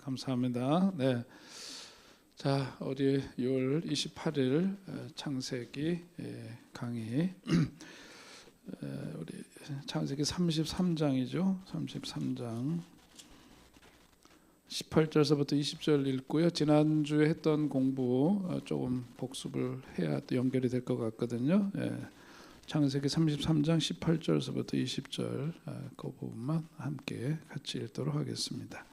감사합니다. 네. 자, 우리 6월 28일 창세기 강의 우리 창세기 33장이죠. 33장 18절서부터 20절 읽고요. 지난주에 했던 공부 조금 복습을 해야 연결이 될 것 같거든요. 창세기 33장 18절서부터 20절 그 부분만 함께 같이 읽도록 하겠습니다.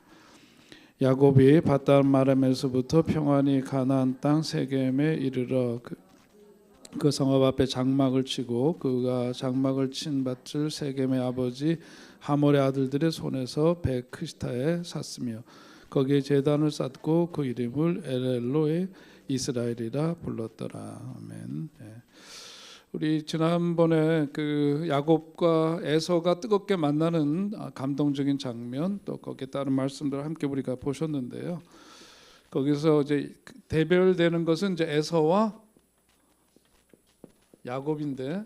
야곱이 밧닷마람에서부터 평안히 가나안 땅 세겜에 이르러 그 성읍 앞에 장막을 치고 그가 장막을 친 밭을 세겜의 아버지 하몰의 아들들의 손에서 베크시타에 샀으며 거기에 제단을 쌓고 그 이름을 엘엘로의 이스라엘이라 불렀더라. 아멘. 우리 지난번에 그 야곱과 에서가 뜨겁게 만나는 감동적인 장면, 또 거기에 따른 말씀들을 함께 우리가 보셨는데요. 거기서 이제 대별되는 것은 이제 에서와 야곱인데,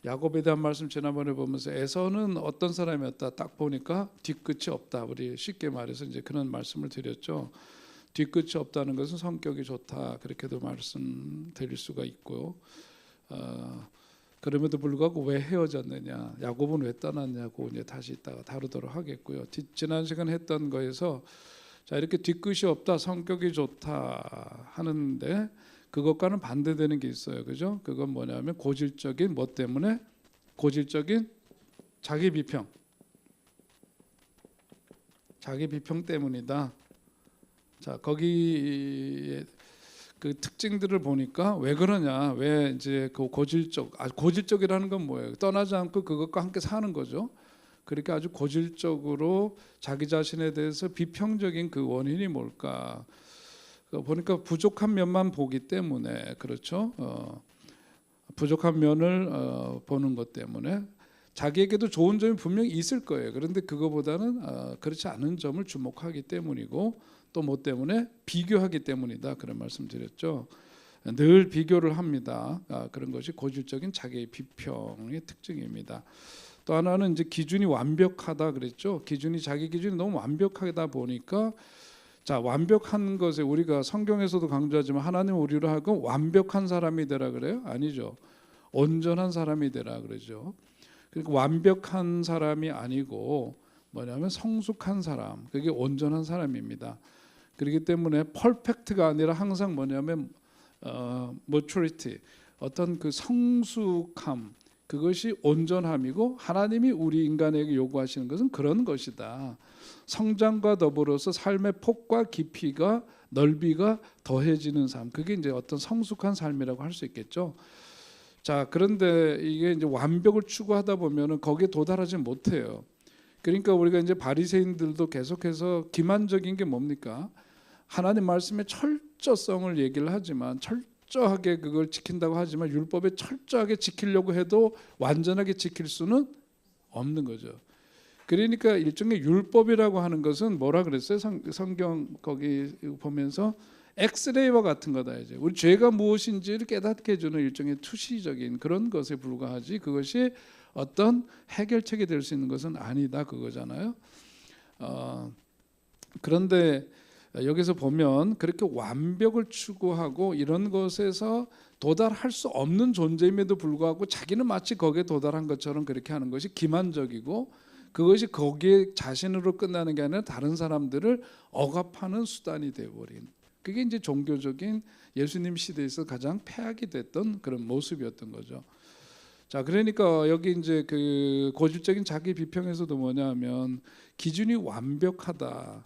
야곱에 대한 말씀 지난번에 보면서 에서는 어떤 사람이었다 딱 보니까 뒤끝이 없다. 우리 쉽게 말해서 이제 그런 말씀을 드렸죠. 뒤끝이 없다는 것은 성격이 좋다, 그렇게도 말씀드릴 수가 있고요. 그럼에도 불구하고 왜 헤어졌느냐, 야곱은 왜 떠났냐고 이제 다시 이따가 다루도록 하겠고요. 지난 시간에 했던 거에서 자, 이렇게 뒤끝이 없다, 성격이 좋다 하는데 그것과는 반대되는 게 있어요, 그죠? 그건 뭐냐면 고질적인 뭐 때문에? 고질적인 자기 비평 때문이다. 자, 거기에 그 특징들을 보니까 왜 그러냐, 왜 이제 그 고질적이라는 건 뭐예요? 떠나지 않고 그것과 함께 사는 거죠. 그렇게 아주 고질적으로 자기 자신에 대해서 비평적인 그 원인이 뭘까? 보니까 부족한 면만 보기 때문에, 그렇죠? 부족한 면을 보는 것 때문에 자기에게도 좋은 점이 분명히 있을 거예요. 그런데 그거보다는 그렇지 않은 점을 주목하기 때문이고, 또 뭐 때문에? 비교하기 때문이다, 그런 말씀 드렸죠. 늘 비교를 합니다. 그런 것이 고질적인 자기의 비평의 특징입니다. 또 하나는 이제 기준이 완벽하다 그랬죠. 자기 기준이 너무 완벽하다 보니까, 자, 완벽한 것에 우리가 성경에서도 강조하지만 하나님 우리로 하여금 완벽한 사람이 되라 그래요? 아니죠. 온전한 사람이 되라 그러죠. 그러니까 완벽한 사람이 아니고 뭐냐면 성숙한 사람, 그게 온전한 사람입니다. 그렇기 때문에 퍼펙트가 아니라 항상 뭐냐면 maturity, 어떤 그 성숙함, 그것이 온전함이고, 하나님이 우리 인간에게 요구하시는 것은 그런 것이다. 성장과 더불어서 삶의 폭과 깊이가, 넓이가 더해지는 삶, 그게 이제 어떤 성숙한 삶이라고 할 수 있겠죠. 자, 그런데 이게 이제 완벽을 추구하다 보면은 거기에 도달하지 못해요. 그러니까 우리가 이제 바리새인들도 계속해서 기만적인 게 뭡니까? 하나님 말씀의 철저성을 얘기를 하지만, 철저하게 그걸 지킨다고 하지만 율법에 철저하게 지키려고 해도 완전하게 지킬 수는 없는 거죠. 그러니까 일종의 율법이라고 하는 것은 뭐라 그랬어요? 성경 거기 보면서 엑스레이와 같은 거다. 이제 우리 죄가 무엇인지를 깨닫게 해주는 일종의 투시적인 그런 것에 불과하지, 그것이 어떤 해결책이 될 수 있는 것은 아니다, 그거잖아요. 그런데 여기서 보면 그렇게 완벽을 추구하고 이런 것에서 도달할 수 없는 존재임에도 불구하고 자기는 마치 거기에 도달한 것처럼 그렇게 하는 것이 기만적이고, 그것이 거기에 자신으로 끝나는 게 아니라 다른 사람들을 억압하는 수단이 되어버린, 그게 이제 종교적인 예수님 시대에서 가장 폐악이 됐던 그런 모습이었던 거죠. 자, 그러니까 여기 이제 그 고질적인 자기 비평에서도 뭐냐면 기준이 완벽하다.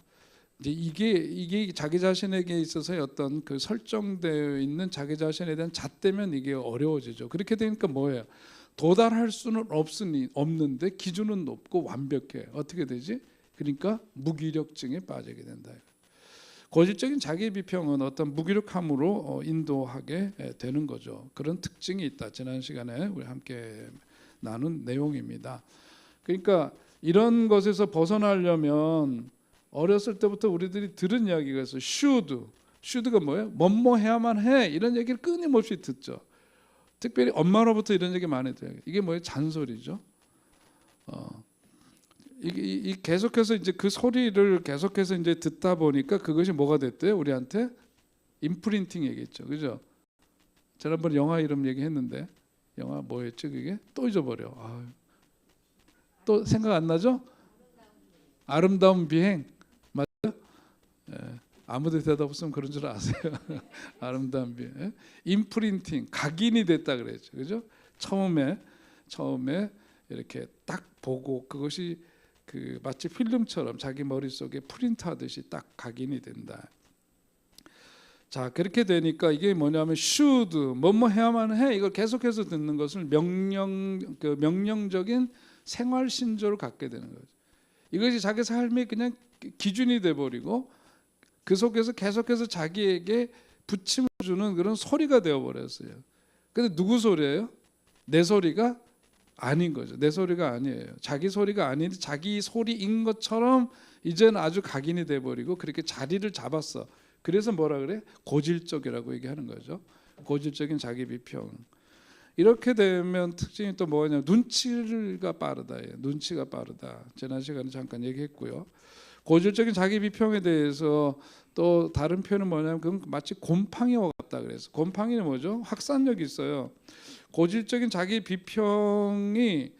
이제 이게 자기 자신에게 있어서의 어떤 그 설정되어 있는 자기 자신에 대한 잣대면 이게 어려워지죠. 그렇게 되니까 뭐예요? 도달할 수는 없는데 기준은 높고 완벽해. 어떻게 되지? 그러니까 무기력증에 빠지게 된다. 고질적인 자기 비평은 어떤 무기력함으로 인도하게 되는 거죠. 그런 특징이 있다. 지난 시간에 우리 함께 나눈 내용입니다. 그러니까 이런 것에서 벗어나려면 어렸을 때부터 우리들이 들은 이야기가 있어요. should가 뭐예요? 뭐뭐 해야만 해, 이런 얘기를 끊임없이 듣죠. 특별히 엄마로부터 이런 얘기 많이 들어요. 이게 뭐예요? 잔소리죠. 이 계속해서 이제 그 소리를 계속해서 이제 듣다 보니까 그것이 뭐가 됐대요? 우리한테 임프린팅 얘기했죠, 그죠? 지난번에 영화 이름 얘기했는데 영화 뭐였죠 그게? 또 잊어버려. 또 생각 안 나죠? 아름다운 비행 맞아요? 예. 아무도 대답 없으면 그런 줄 아세요? 아름다운 비행. 예? 임프린팅 각인이 됐다 그랬죠, 그죠? 처음에 이렇게 딱 보고 그것이 그 마치 필름처럼 자기 머릿속에 프린트하듯이 딱 각인이 된다. 자, 그렇게 되니까 이게 뭐냐면 should 뭐뭐 해야만 해 이걸 계속해서 듣는 것을 명령적인 생활 신조를 갖게 되는 거죠. 이것이 자기 삶의 그냥 기준이 돼 버리고 그 속에서 계속해서 자기에게 부침을 주는 그런 소리가 되어 버렸어요. 근데 누구 소리예요? 내 소리가 아닌 거죠. 내 소리가 아니에요. 자기 소리가 아닌데 자기 소리인 것처럼 이제는 아주 각인이 돼 버리고 그렇게 자리를 잡았어. 그래서 뭐라 그래? 고질적이라고 얘기하는 거죠. 고질적인 자기 비평. 이렇게 되면 특징이 또 뭐냐? 눈치가 빠르다. 눈치가 빠르다. 지난 시간에 잠깐 얘기했고요. 고질적인 자기 비평에 대해서 또 다른 표현은 뭐냐면 그건 마치 곰팡이와 같다 그래서 곰팡이는 뭐죠? 확산력이 있어요. 고질적인 자기 비평이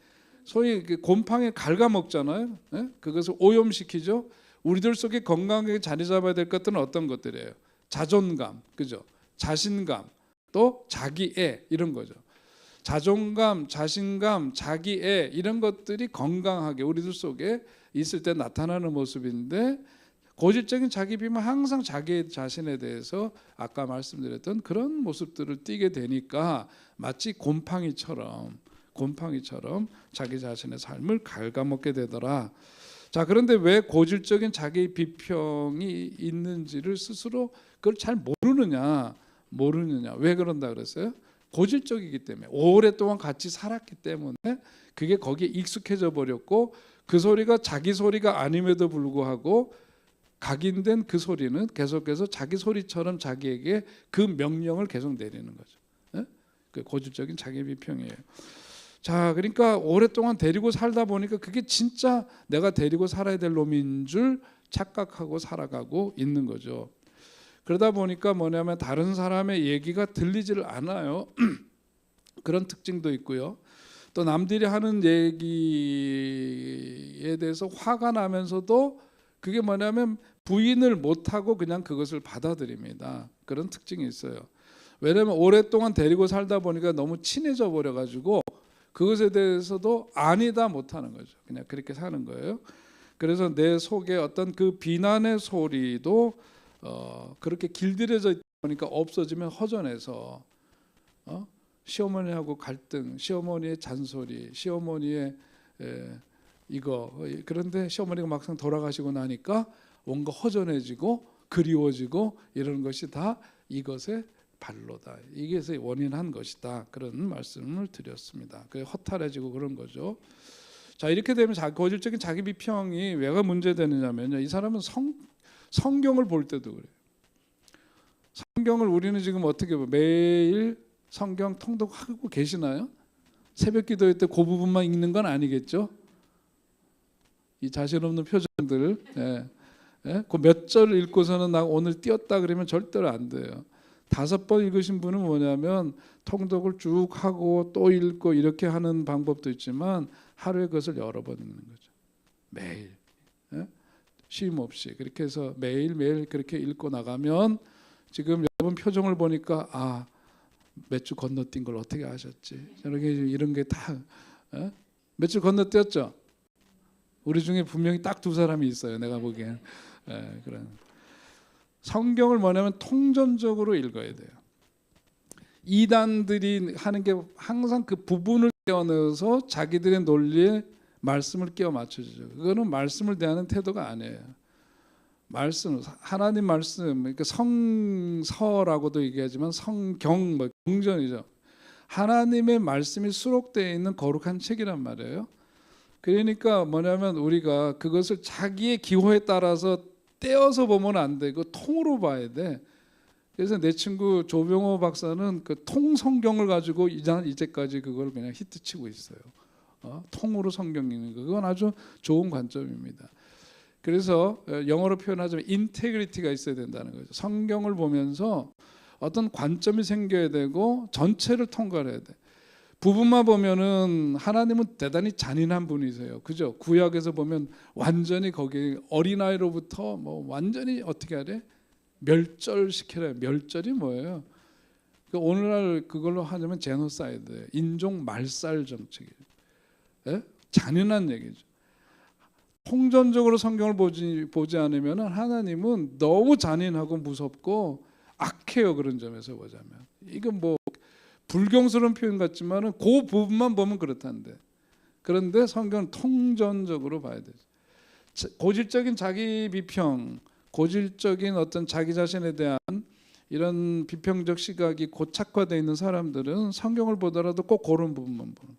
소위 곰팡이 갉아먹잖아요. 네? 그것을 오염시키죠. 우리들 속에 건강하게 자리 잡아야 될 것들은 어떤 것들이에요? 자존감, 그죠? 자신감, 또 자기애 이런 거죠. 자존감, 자신감, 자기애 이런 것들이 건강하게 우리들 속에 있을 때 나타나는 모습인데 고질적인 자기 비면 항상 자기 자신에 대해서 아까 말씀드렸던 그런 모습들을 띠게 되니까 마치 곰팡이처럼 자기 자신의 삶을 갉아먹게 되더라. 자, 그런데 왜 고질적인 자기 비평이 있는지를 스스로 그걸 잘 모르느냐? 왜 그런다 그랬어요? 고질적이기 때문에 오랫동안 같이 살았기 때문에 그게 거기에 익숙해져 버렸고 그 소리가 자기 소리가 아님에도 불구하고 각인된 그 소리는 계속해서 자기 소리처럼 자기에게 그 명령을 계속 내리는 거죠. 네? 그 고질적인 자기 비평이에요. 자, 그러니까 오랫동안 데리고 살다 보니까 그게 진짜 내가 데리고 살아야 될 놈인 줄 착각하고 살아가고 있는 거죠. 그러다 보니까 뭐냐면 다른 사람의 얘기가 들리지를 않아요. 그런 특징도 있고요. 또 남들이 하는 얘기에 대해서 화가 나면서도 그게 뭐냐면 부인을 못하고 그냥 그것을 받아들입니다. 그런 특징이 있어요. 왜냐하면 오랫동안 데리고 살다 보니까 너무 친해져 버려가지고 그것에 대해서도 아니다 못하는 거죠. 그냥 그렇게 사는 거예요. 그래서 내 속에 어떤 그 비난의 소리도 그렇게 길들여져 있다 보니까 없어지면 허전해서 시어머니하고 갈등, 시어머니의 잔소리, 시어머니의 이거 그런데 시어머니가 막상 돌아가시고 나니까 뭔가 허전해지고 그리워지고 이런 것이 다 이것의 발로다. 이것의 원인한 것이다. 그런 말씀을 드렸습니다. 그게 허탈해지고 그런 거죠. 자, 이렇게 되면 고질적인 자기 비평이 왜가 문제되느냐면요. 이 사람은 성경을 볼 때도 그래요. 성경을 우리는 지금 어떻게 봐요? 매일 성경 통독하고 계시나요? 새벽 기도회 때 그 부분만 읽는 건 아니겠죠? 이 자신 없는 표정들, 그 몇 절 읽고서는 나 오늘 띄었다 그러면 절대로 안 돼요. 5번 읽으신 분은 뭐냐면 통독을 쭉 하고 또 읽고 이렇게 하는 방법도 있지만 하루에 그것을 여러 번 읽는 거죠. 매일 쉼 없이 그렇게 해서 매일매일 그렇게 읽고 나가면 지금 여러분 표정을 보니까 몇 주 건너뛴 걸 어떻게 아셨지? 이런 게 다 몇 주 건너뛰었죠? 우리 중에 분명히 딱 2 사람이 있어요. 내가 보기엔. 그런 성경을 뭐냐면 통전적으로 읽어야 돼요. 이단들이 하는 게 항상 그 부분을 떼어내서 자기들의 논리에 말씀을 끼워 맞춰주죠. 그거는 말씀을 대하는 태도가 아니에요. 말씀, 하나님 말씀, 그러니까 성서라고도 얘기하지만 성경, 경전이죠. 하나님의 말씀이 수록되어 있는 거룩한 책이란 말이에요. 그러니까 뭐냐면 우리가 그것을 자기의 기호에 따라서 떼어서 보면 안 되고 통으로 봐야 돼. 그래서 내 친구 조병호 박사는 그 통성경을 가지고 이제까지 그걸 그냥 히트치고 있어요. 통으로 성경 읽는 거, 그건 아주 좋은 관점입니다. 그래서 영어로 표현하자면 인테그리티가 있어야 된다는 거죠. 성경을 보면서 어떤 관점이 생겨야 되고 전체를 통과해야 돼. 부분만 보면은 하나님은 대단히 잔인한 분이세요. 그죠? 구약에서 보면 완전히 거기 어린아이로부터 뭐 완전히 어떻게 해야 돼? 멸절시켜야. 멸절이 뭐예요? 오늘날 그걸로 하자면 제노사이드, 인종 말살 정책이에요. 예? 잔인한 얘기죠. 통전적으로 성경을 보지 않으면 하나님은 너무 잔인하고 무섭고 악해요. 그런 점에서 보자면 이건 뭐 불경스러운 표현 같지만은 그 부분만 보면 그렇다는데, 그런데 성경은 통전적으로 봐야 되죠. 고질적인 자기 비평, 고질적인 어떤 자기 자신에 대한 이런 비평적 시각이 고착화되어 있는 사람들은 성경을 보더라도 꼭 그런 부분만 보는,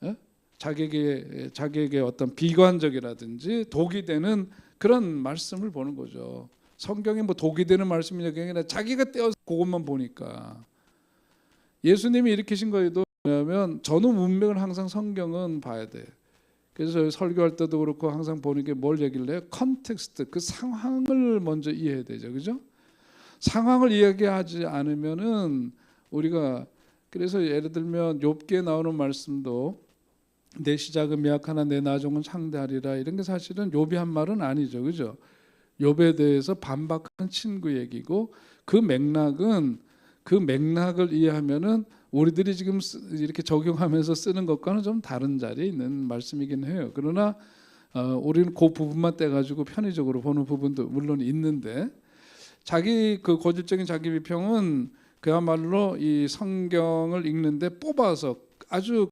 예? 자기에게 어떤 비관적이라든지 독이 되는 그런 말씀을 보는 거죠. 성경이 뭐 독이 되는 말씀이냐, 그게 아니라 자기가 떼어서 그것만 보니까. 예수님이 일으키신 거에도 뭐냐면 전후 문맥을 항상 성경은 봐야 돼. 그래서 설교할 때도 그렇고 항상 보는 게 뭘 얘기를 해요? 컨텍스트, 그 상황을 먼저 이해해야 되죠. 그죠? 상황을 이야기하지 않으면은 우리가, 그래서 예를 들면 욥기에 나오는 말씀도 내 시작은 미약하나 내 나중은 창대하리라, 이런 게 사실은 욥이 한 말은 아니죠. 그죠? 욥에 대해서 반박하는 친구 얘기고, 그 맥락을 이해하면은 우리들이 지금 이렇게 적용하면서 쓰는 것과는 좀 다른 자리에 있는 말씀이긴 해요. 그러나 우리는 그 부분만 떼가지고 편의적으로 보는 부분도 물론 있는데, 자기 그 고질적인 자기 비평은 그야말로 이 성경을 읽는데 뽑아서 아주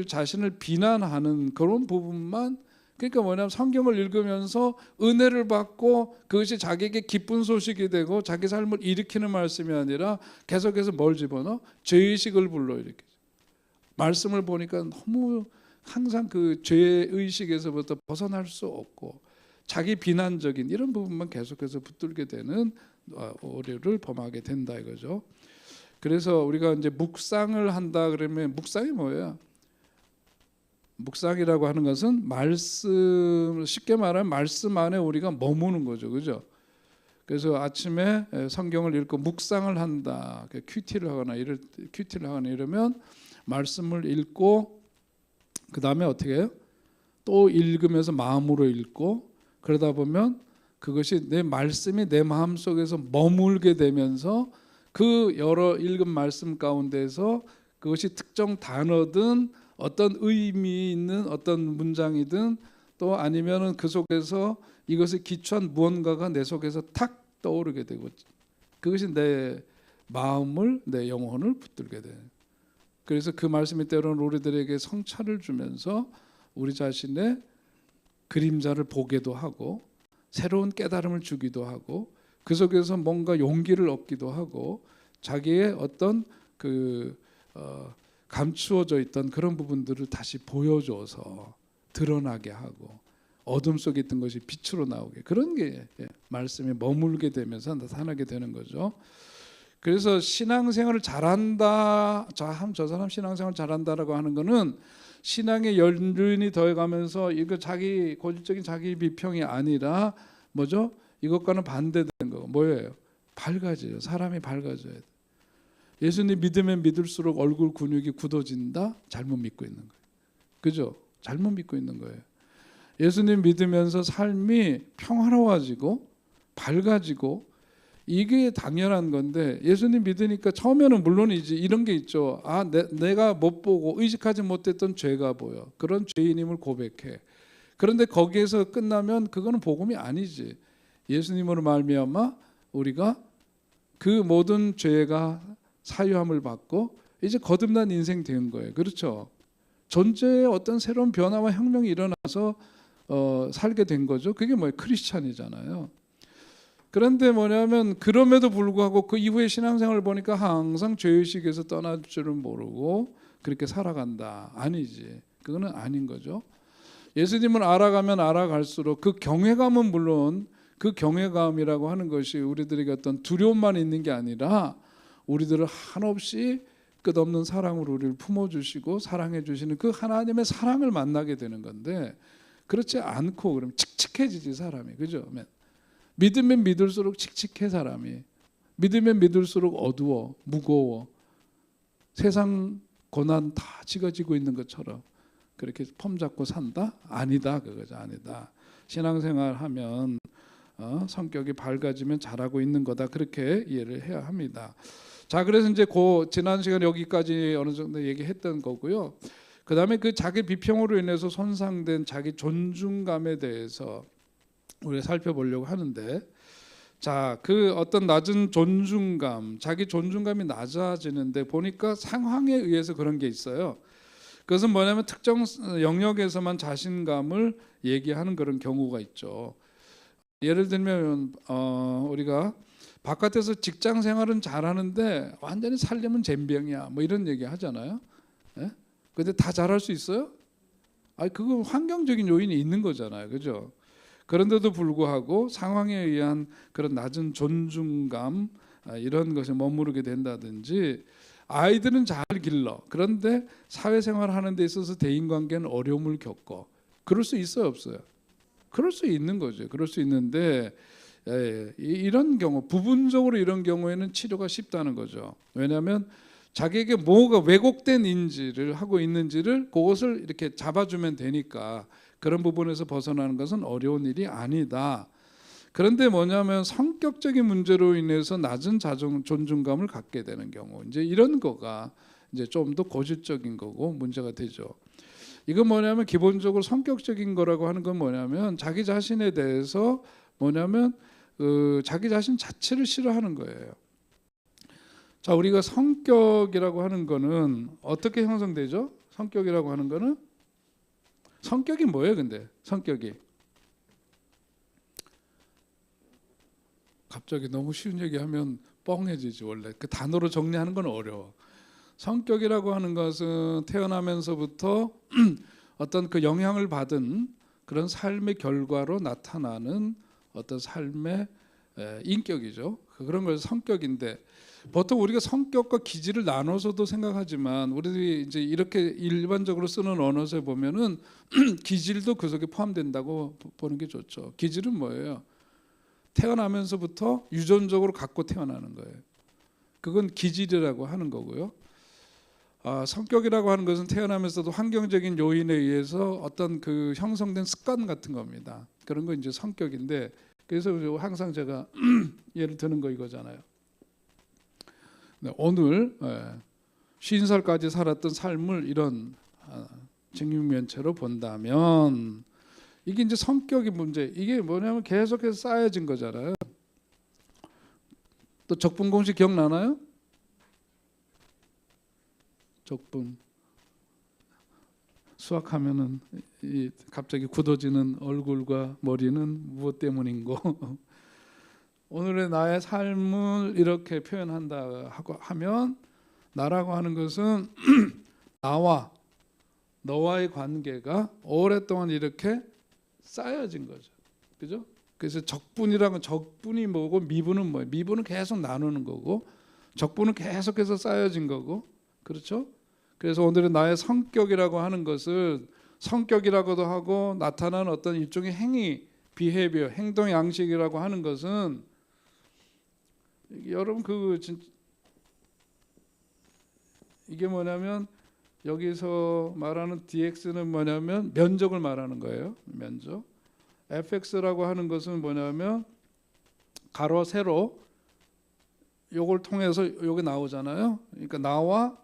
자신을 비난하는 그런 부분만, 그러니까 뭐냐면 성경을 읽으면서 은혜를 받고 그것이 자기에게 기쁜 소식이 되고 자기 삶을 일으키는 말씀이 아니라 계속해서 뭘 집어넣어? 죄의식을 불러일으키죠. 말씀을 보니까 너무 항상 그 죄의식에서부터 벗어날 수 없고 자기 비난적인 이런 부분만 계속해서 붙들게 되는 오류를 범하게 된다 이거죠. 그래서 우리가 이제 묵상을 한다 그러면, 묵상이 뭐예요? 묵상이라고 하는 것은 말씀, 쉽게 말하면 말씀 안에 우리가 머무는 거죠. 그죠? 그래서 아침에 성경을 읽고 묵상을 한다. 큐티를 하거나 이러면 말씀을 읽고 그다음에 어떻게 해요? 또 읽으면서 마음으로 읽고, 그러다 보면 그것이 내 말씀이 내 마음속에서 머물게 되면서 그 여러 읽은 말씀 가운데서 그것이 특정 단어든 어떤 의미 있는 어떤 문장이든 또 아니면은 그 속에서 이것을 기초한 무언가가 내 속에서 탁 떠오르게 되고, 그것이 내 마음을, 내 영혼을 붙들게 돼요. 그래서 그 말씀이 때로는 우리들에게 성찰을 주면서 우리 자신의 그림자를 보게도 하고 새로운 깨달음을 주기도 하고 그 속에서 뭔가 용기를 얻기도 하고 자기의 어떤 감추어져 있던 그런 부분들을 다시 보여줘서 드러나게 하고 어둠 속에 있던 것이 빛으로 나오게, 그런 게 말씀에 머물게 되면서 나타나게 되는 거죠. 그래서 신앙생활을 잘한다, 저 사람 신앙생활 잘한다라고 하는 거는 신앙의 연륜이 더해가면서 이거 자기 고질적인 자기 비평이 아니라 뭐죠? 이것과는 반대되는 거 뭐예요? 밝아져요. 사람이 밝아져야 돼. 예수님 믿으면 믿을수록 얼굴 근육이 굳어진다? 잘못 믿고 있는 거예요. 그죠? 잘못 믿고 있는 거예요. 예수님 믿으면서 삶이 평화로워지고 밝아지고 이게 당연한 건데, 예수님 믿으니까 처음에는 물론이지 이런 게 있죠. 내가 못 보고 의식하지 못했던 죄가 보여. 그런 죄인임을 고백해. 그런데 거기에서 끝나면 그거는 복음이 아니지. 예수님으로 말미암아 우리가 그 모든 죄가 사유함을 받고 이제 거듭난 인생 된 거예요. 그렇죠? 존재의 어떤 새로운 변화와 혁명이 일어나서 살게 된 거죠. 그게 뭐예요? 크리스찬이잖아요. 그런데 뭐냐면 그럼에도 불구하고 그 이후에 신앙생활을 보니까 항상 죄의식에서 떠날 줄은 모르고 그렇게 살아간다. 아니지. 그거는 아닌 거죠. 예수님을 알아가면 알아갈수록 그 경외감은 물론, 그 경외감이라고 하는 것이 우리들에게 어떤 두려움만 있는 게 아니라 우리들을 한없이 끝없는 사랑으로 우리를 품어주시고 사랑해주시는 그 하나님의 사랑을 만나게 되는 건데, 그렇지 않고 그러면 칙칙해지지 사람이. 그죠? 믿으면 믿을수록 칙칙해 사람이. 믿으면 믿을수록 어두워, 무거워. 세상 고난 다 지어지고 있는 것처럼 그렇게 폼 잡고 산다? 아니다, 그거죠. 아니다. 신앙생활 하면 성격이 밝아지면 잘하고 있는 거다, 그렇게 이해를 해야 합니다. 자, 그래서 이제 지난 시간 여기까지 어느 정도 얘기했던 거고요. 그 다음에 그 자기 비평으로 인해서 손상된 자기 존중감에 대해서 우리가 살펴보려고 하는데, 자, 그 어떤 낮은 존중감, 자기 존중감이 낮아지는데 보니까 상황에 의해서 그런 게 있어요. 그것은 뭐냐면 특정 영역에서만 자신감을 얘기하는 그런 경우가 있죠. 예를 들면 우리가 바깥에서 직장 생활은 잘하는데 완전히 살려면 젬병이야, 뭐 이런 얘기 하잖아요. 예? 근데 다 잘할 수 있어요? 그건 환경적인 요인이 있는 거잖아요, 그죠? 그런데도 불구하고 상황에 의한 그런 낮은 존중감, 이런 것에 머무르게 된다든지, 아이들은 잘 길러. 그런데 사회생활 하는 데 있어서 대인관계는 어려움을 겪어. 그럴 수 있어요, 없어요? 그럴 수 있는 거죠. 그럴 수 있는데 이런 경우, 부분적으로 이런 경우에는 치료가 쉽다는 거죠. 왜냐하면 자기에게 뭐가 왜곡된 인지를 하고 있는지를 그것을 이렇게 잡아주면 되니까 그런 부분에서 벗어나는 것은 어려운 일이 아니다. 그런데 뭐냐면 성격적인 문제로 인해서 낮은 존중감을 갖게 되는 경우, 이제 이런 거가 이제 좀 더 고질적인 거고 문제가 되죠. 이건 뭐냐면 기본적으로 성격적인 거라고 하는 건 뭐냐면 자기 자신에 대해서 뭐냐면 자기 자신 자체를 싫어하는 거예요. 자, 우리가 성격이라고 하는 거는 어떻게 형성되죠? 성격이라고 하는 거는, 성격이 뭐예요? 근데 성격이 갑자기 너무 쉬운 얘기하면 뻥해지지. 원래 그 단어로 정리하는 건 어려워. 성격이라고 하는 것은 태어나면서부터 어떤 그 영향을 받은 그런 삶의 결과로 나타나는 어떤 삶의 인격이죠. 그런 걸 성격인데, 보통 우리가 성격과 기질을 나눠서도 생각하지만 우리들이 이제 이렇게 일반적으로 쓰는 언어에 보면은 기질도 그 속에 포함된다고 보는 게 좋죠. 기질은 뭐예요? 태어나면서부터 유전적으로 갖고 태어나는 거예요. 그건 기질이라고 하는 거고요. 성격이라고 하는 것은 태어나면서도 환경적인 요인에 의해서 어떤 그 형성된 습관 같은 겁니다. 그런 거 이제 성격인데, 그래서 항상 제가 예를 드는 거 이거잖아요. 네, 오늘 50살까지 살았던 삶을 이런 직육면체로 본다면 이게 이제 성격의 문제. 이게 뭐냐면 계속해서 쌓여진 거잖아요. 또 적분 공식 기억나나요? 적분. 수학하면은 갑자기 굳어지는 얼굴과 머리는 무엇 때문인고. 오늘의 나의 삶을 이렇게 표현한다 하면, 나라고 하는 것은 나와 너와의 관계가 오랫동안 이렇게 쌓여진 거죠. 그죠? 그래서 적분이라는, 적분이 뭐고 미분은 뭐예요? 미분은 계속 나누는 거고 적분은 계속해서 쌓여진 거고, 그렇죠? 그래서 오늘은 나의 성격이라고 하는 것을 성격이라고도 하고 나타나는 어떤 일종의 행위, 비헤비어, 행동 양식이라고 하는 것은, 여러분 이게 뭐냐면 여기서 말하는 dx는 뭐냐면 면적을 말하는 거예요. 면적. fx라고 하는 것은 뭐냐면 가로 세로 요걸 통해서 요게 나오잖아요. 그러니까 나와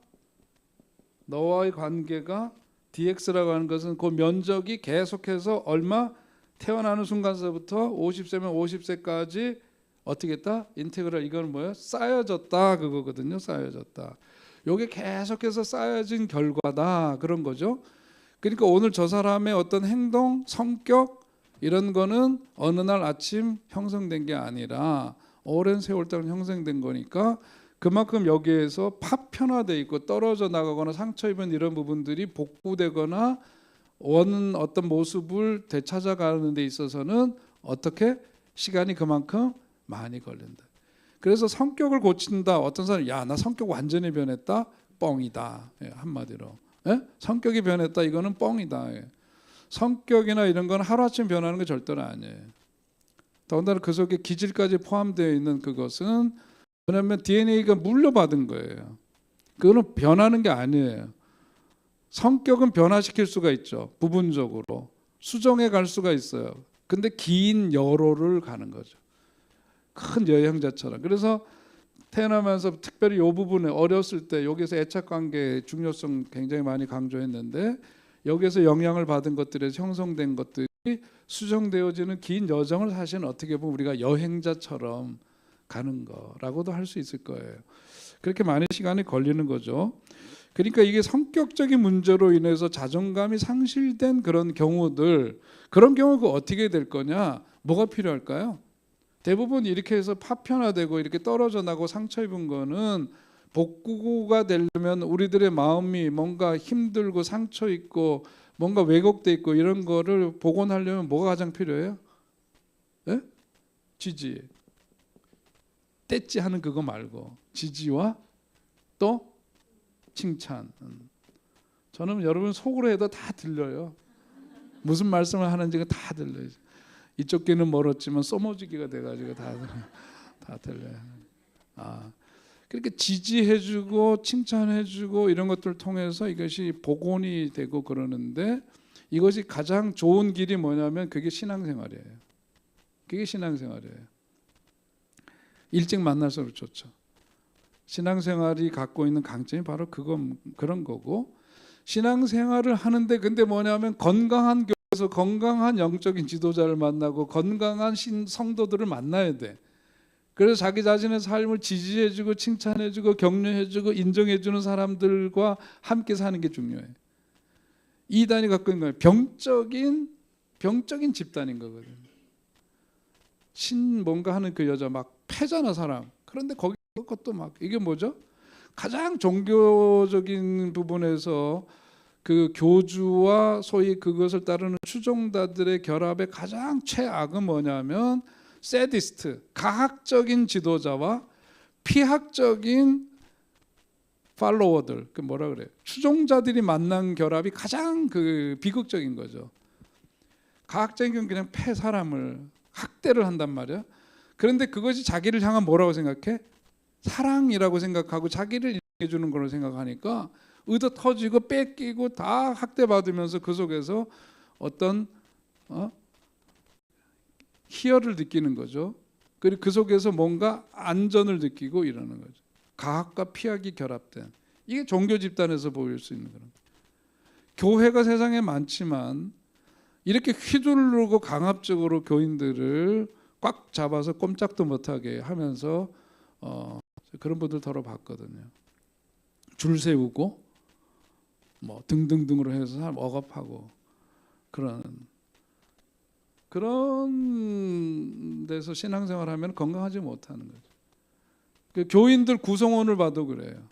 너와의 관계가 dx라고 하는 것은 그 면적이 계속해서 얼마, 태어나는 순간서부터 50세면 50세까지 어떻게 했다? 인테그랄, 이건 뭐예요? 쌓여졌다, 그거거든요. 쌓여졌다. 요게 계속해서 쌓여진 결과다, 그런 거죠. 그러니까 오늘 저 사람의 어떤 행동, 성격 이런 거는 어느 날 아침 형성된 게 아니라 오랜 세월 동안 형성된 거니까, 그만큼 여기에서 파편화돼 있고 떨어져 나가거나 상처 입은 이런 부분들이 복구되거나 원하는 어떤 모습을 되찾아가는 데 있어서는 어떻게 시간이 그만큼 많이 걸린다. 그래서 성격을 고친다. 어떤 사람이 야, 나 성격 완전히 변했다. 뻥이다. 예, 한마디로. 예? 성격이 변했다. 이거는 뻥이다. 예. 성격이나 이런 건 하루아침 변하는 게 절대로 아니에요. 더군다나 그 속에 기질까지 포함되어 있는 그것은 뭐냐면 DNA가 물려받은 거예요. 그거는 변하는 게 아니에요. 성격은 변화시킬 수가 있죠. 부분적으로. 수정해 갈 수가 있어요. 근데 긴 여로를 가는 거죠. 큰 여행자처럼. 그래서 태어나면서 특별히 이 부분에 어렸을 때 여기서 애착관계의 중요성 굉장히 많이 강조했는데 여기서 영향을 받은 것들에서 형성된 것들이 수정되어지는 긴 여정을 사실은 어떻게 보면 우리가 여행자처럼 가는 거라고도 할 수 있을 거예요. 그렇게 많은 시간이 걸리는 거죠. 그러니까 이게 성격적인 문제로 인해서 자존감이 상실된 그런 경우들, 그런 경우가 어떻게 될 거냐? 뭐가 필요할까요? 대부분 이렇게 해서 파편화되고 이렇게 떨어져 나고 상처 입은 거는 복구가 되려면 우리들의 마음이 뭔가 힘들고 상처 있고 뭔가 왜곡돼 있고 이런 거를 복원하려면 뭐가 가장 필요해요? 예? 지지. 떼찌 하는 그거 말고 지지와 또 칭찬. 저는 여러분 속으로 해도 다 들려요. 무슨 말씀을 하는지가 다 들려요. 이쪽 귀는 멀었지만 소모지기가 돼가지고 다 들려요. 그렇게 지지해주고 칭찬해주고 이런 것들을 통해서 이것이 복원이 되고 그러는데 이것이 가장 좋은 길이 뭐냐면 그게 신앙생활이에요. 그게 신앙생활이에요. 일찍 만날수록 좋죠. 신앙생활이 갖고 있는 강점이 바로 그런 거고 신앙생활을 하는데 근데 뭐냐면 건강한 교회에서 건강한 영적인 지도자를 만나고 건강한 성도들을 만나야 돼. 그래서 자기 자신의 삶을 지지해주고 칭찬해주고 격려해주고 인정해주는 사람들과 함께 사는 게 중요해. 이단이 갖고 있는 거예요. 병적인 집단인 거거든요. 뭔가 하는 그 여자 막 패잖아 사람. 그런데 거기 것도 막 이게 뭐죠? 가장 종교적인 부분에서 그 교주와 소위 그것을 따르는 추종자들의 결합의 가장 최악은 뭐냐면 세디스트, 가학적인 지도자와 피학적인 팔로워들, 그 뭐라 그래? 추종자들이 만난 결합이 가장 그 비극적인 거죠. 가학적인 경우는 그냥 패 사람을 학대를 한단 말이야. 그런데 그것이 자기를 향한 뭐라고 생각해? 사랑이라고 생각하고 자기를 인정해 주는 걸로 생각하니까 의도 터지고 뺏기고 다 학대받으면서 그 속에서 어떤 희열을 느끼는 거죠. 그리고 그 속에서 뭔가 안전을 느끼고 이러는 거죠. 가학과 피학이 결합된 이게 종교 집단에서 보일 수 있는 그런. 교회가 세상에 많지만 이렇게 휘두르고 강압적으로 교인들을 꽉 잡아서 꼼짝도 못하게 하면서 그런 분들 더러 봤거든요. 줄 세우고 뭐 등등등으로 해서 사람 억압하고 그런 데서 신앙생활하면 건강하지 못하는 거죠. 그 교인들 구성원을 봐도 그래요.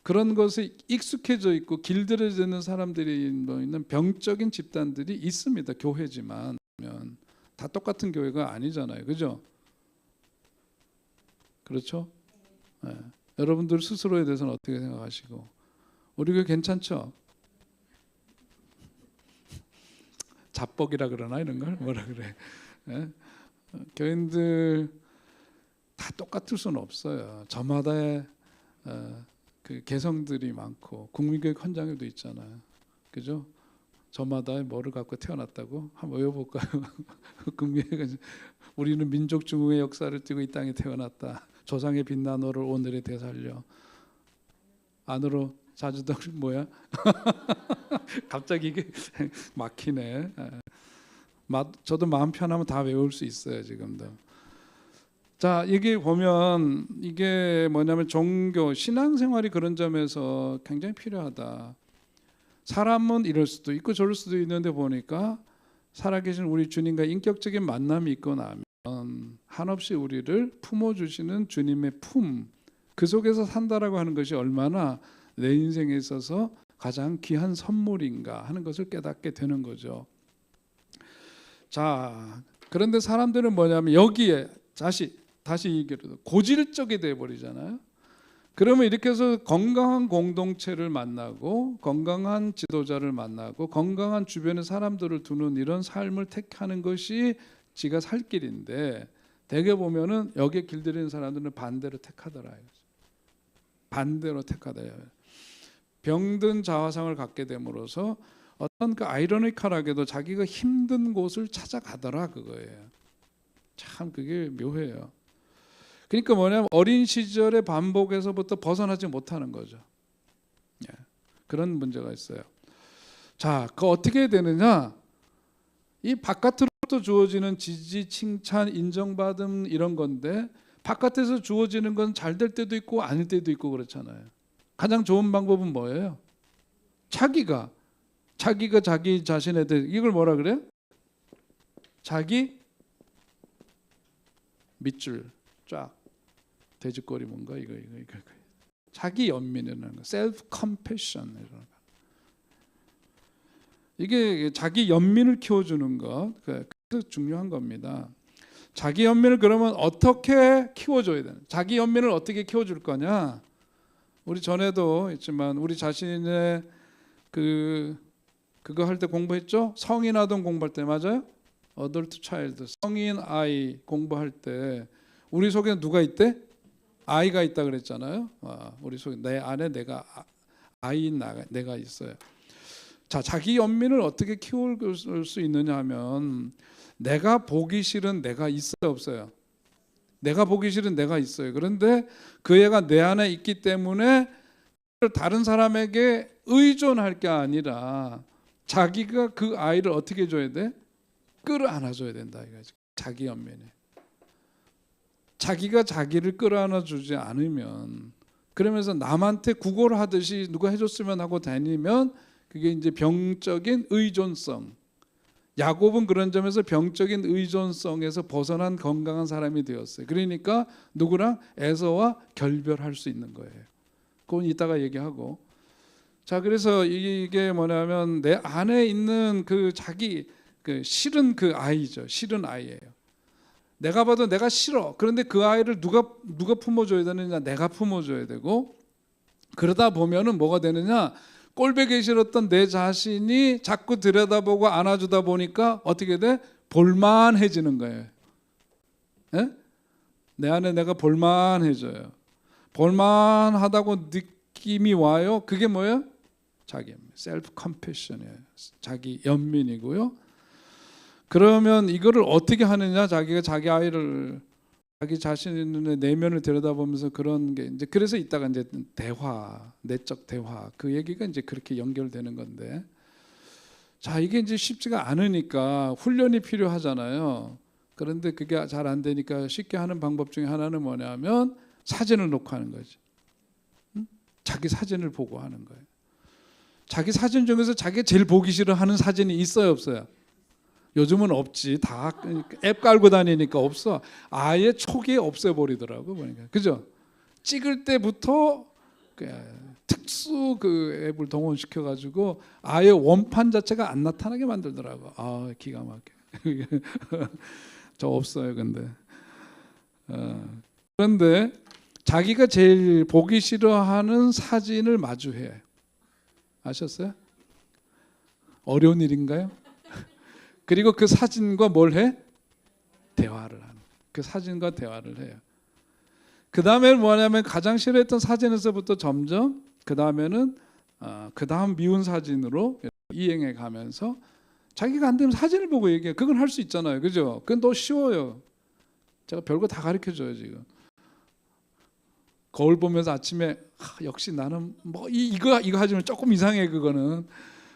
그런 것에 익숙해져 있고 길들여져 있는 사람들이 있는 병적인 집단들이 있습니다. 교회지만 다 똑같은 교회가 아니잖아요. 그죠? 그렇죠? 네. 여러분들 스스로에 대해서는 어떻게 생각하시고 우리 교회 괜찮죠? 자뻑이라 그러나 이런 걸 뭐라 그래? 네? 교인들 다 똑같을 수는 없어요. 저마다의 그 개성들이 많고 국민교육 헌장에도 있잖아요. 그죠? 저마다의 뭐를 갖고 태어났다고 한번 외워볼까요? 국민교육 우리는 민족 중흥의 역사를 띠고 이 땅에 태어났다. 조상의 빛난 너를 오늘에 되살려. 안으로 자주도 뭐야? 갑자기 이게 막히네. 저도 마음 편하면 다 외울 수 있어요 지금도. 자, 이게 보면 이게 뭐냐면 종교, 신앙생활이 그런 점에서 굉장히 필요하다. 사람은 이럴 수도 있고 저럴 수도 있는데 보니까 살아계신 우리 주님과 인격적인 만남이 있고 나면 한없이 우리를 품어주시는 주님의 품, 그 속에서 산다라고 하는 것이 얼마나 내 인생에 있어서 가장 귀한 선물인가 하는 것을 깨닫게 되는 거죠. 자, 그런데 사람들은 뭐냐면 여기에 다시 얘기해도 고질적이 돼 버리잖아요. 그러면 이렇게 해서 건강한 공동체를 만나고 건강한 지도자를 만나고 건강한 주변의 사람들을 두는 이런 삶을 택하는 것이 지가 살 길인데, 대개 보면은 여기에 길들이는 사람들은 반대로 택하더라. 반대로 택하더라. 병든 자화상을 갖게 됨으로써 어떤 그 아이러니컬하게도 자기가 힘든 곳을 찾아가더라 그거예요. 참 그게 묘해요. 그러니까 뭐냐면 어린 시절의 반복에서부터 벗어나지 못하는 거죠. 예, 그런 문제가 있어요. 자, 그 어떻게 되느냐? 이 바깥으로부터 주어지는 지지, 칭찬, 인정받음 이런 건데, 바깥에서 주어지는 건 잘 될 때도 있고 아닐 때도 있고 그렇잖아요. 가장 좋은 방법은 뭐예요? 자기가 자기 자신에 대해, 이걸 뭐라 그래요? 자기 밑줄 쫙 돼지꼬리 뭔가 이거 자기 연민이라는 거, 셀프 컴패션이라는 거. 이게 자기 연민을 키워주는 것, 그 중요한 겁니다. 자기 연민을 그러면 어떻게 키워줘야 되나? 자기 연민을 어떻게 키워줄 거냐? 우리 전에도 있지만 우리 자신의 그거 할 때 공부했죠? 성인 아동 공부할 때, 맞아요? 어덜트 차일드, 성인 아이 공부할 때 우리 속에 누가 있대? 아이가 있다 그랬잖아요. 우리 속에 내 안에 내가 아이인 내가 있어요. 자, 자기 연민을 어떻게 키울 수 있느냐 하면, 내가 보기 싫은 내가 있어요, 없어요? 내가 보기 싫은 내가 있어요. 그런데 그 애가 내 안에 있기 때문에 다른 사람에게 의존할 게 아니라 자기가 그 아이를 어떻게 해줘야 돼? 끌어안아줘야 된다 이거지. 자기 연민에. 자기가 자기를 끌어안아주지 않으면, 그러면서 남한테 구걸을 하듯이 누가 해줬으면 하고 다니면 그게 이제 병적인 의존성. 야곱은 그런 점에서 병적인 의존성에서 벗어난 건강한 사람이 되었어요. 그러니까 누구랑? 에서와 결별할 수 있는 거예요. 그건 이따가 얘기하고. 자, 그래서 이게 뭐냐면 내 안에 있는 그 자기 그 싫은 그 아이죠. 싫은 아이예요. 내가 봐도 내가 싫어. 그런데 그 아이를 누가 품어줘야 되느냐? 내가 품어줘야 되고, 그러다 보면은 뭐가 되느냐? 꼴보기 싫었던 내 자신이 자꾸 들여다보고 안아주다 보니까 어떻게 돼? 볼만해지는 거예요. 예? 내 안에 내가 볼만해져요. 볼만하다고 느낌이 와요. 그게 뭐예요? 자기 셀프 컴패션이에요. 자기 연민이고요. 그러면 이거를 어떻게 하느냐? 자기가 자기 아이를, 자기 자신의 내면을 들여다보면서 그런 게 이제, 그래서 이따가 이제 대화, 내적 대화, 그 얘기가 이제 그렇게 연결되는 건데, 자, 이게 이제 쉽지가 않으니까 훈련이 필요하잖아요. 그런데 그게 잘 안 되니까 쉽게 하는 방법 중에 하나는 뭐냐면 사진을 놓고 하는 거지. 자기 사진을 보고 하는 거예요. 자기 사진 중에서 자기가 제일 보기 싫어하는 사진이 있어요, 없어요? 요즘은 없지. 다 앱 깔고 다니니까 없어. 아예 초기에 없애버리더라고 보니까. 그죠? 찍을 때부터 특수 그 앱을 동원시켜 가지고 아예 원판 자체가 안 나타나게 만들더라고. 아, 기가 막혀. 저 없어요, 근데. 그런데 자기가 제일 보기 싫어하는 사진을 마주해요. 아셨어요? 어려운 일인가요? 그리고 그 사진과 뭘 해? 대화를 하는. 그 사진과 대화를 해요. 그 다음에는 뭐냐면 가장 싫어했던 사진에서부터 점점 그 다음에는 그 다음 미운 사진으로 이행해 가면서 자기가 안 되면 사진을 보고 얘기해. 그건 할 수 있잖아요, 그죠? 그건 더 쉬워요. 제가 별거 다 가르쳐줘요 지금. 거울 보면서 아침에 역시 나는 뭐 이거 하지만 조금 이상해 그거는.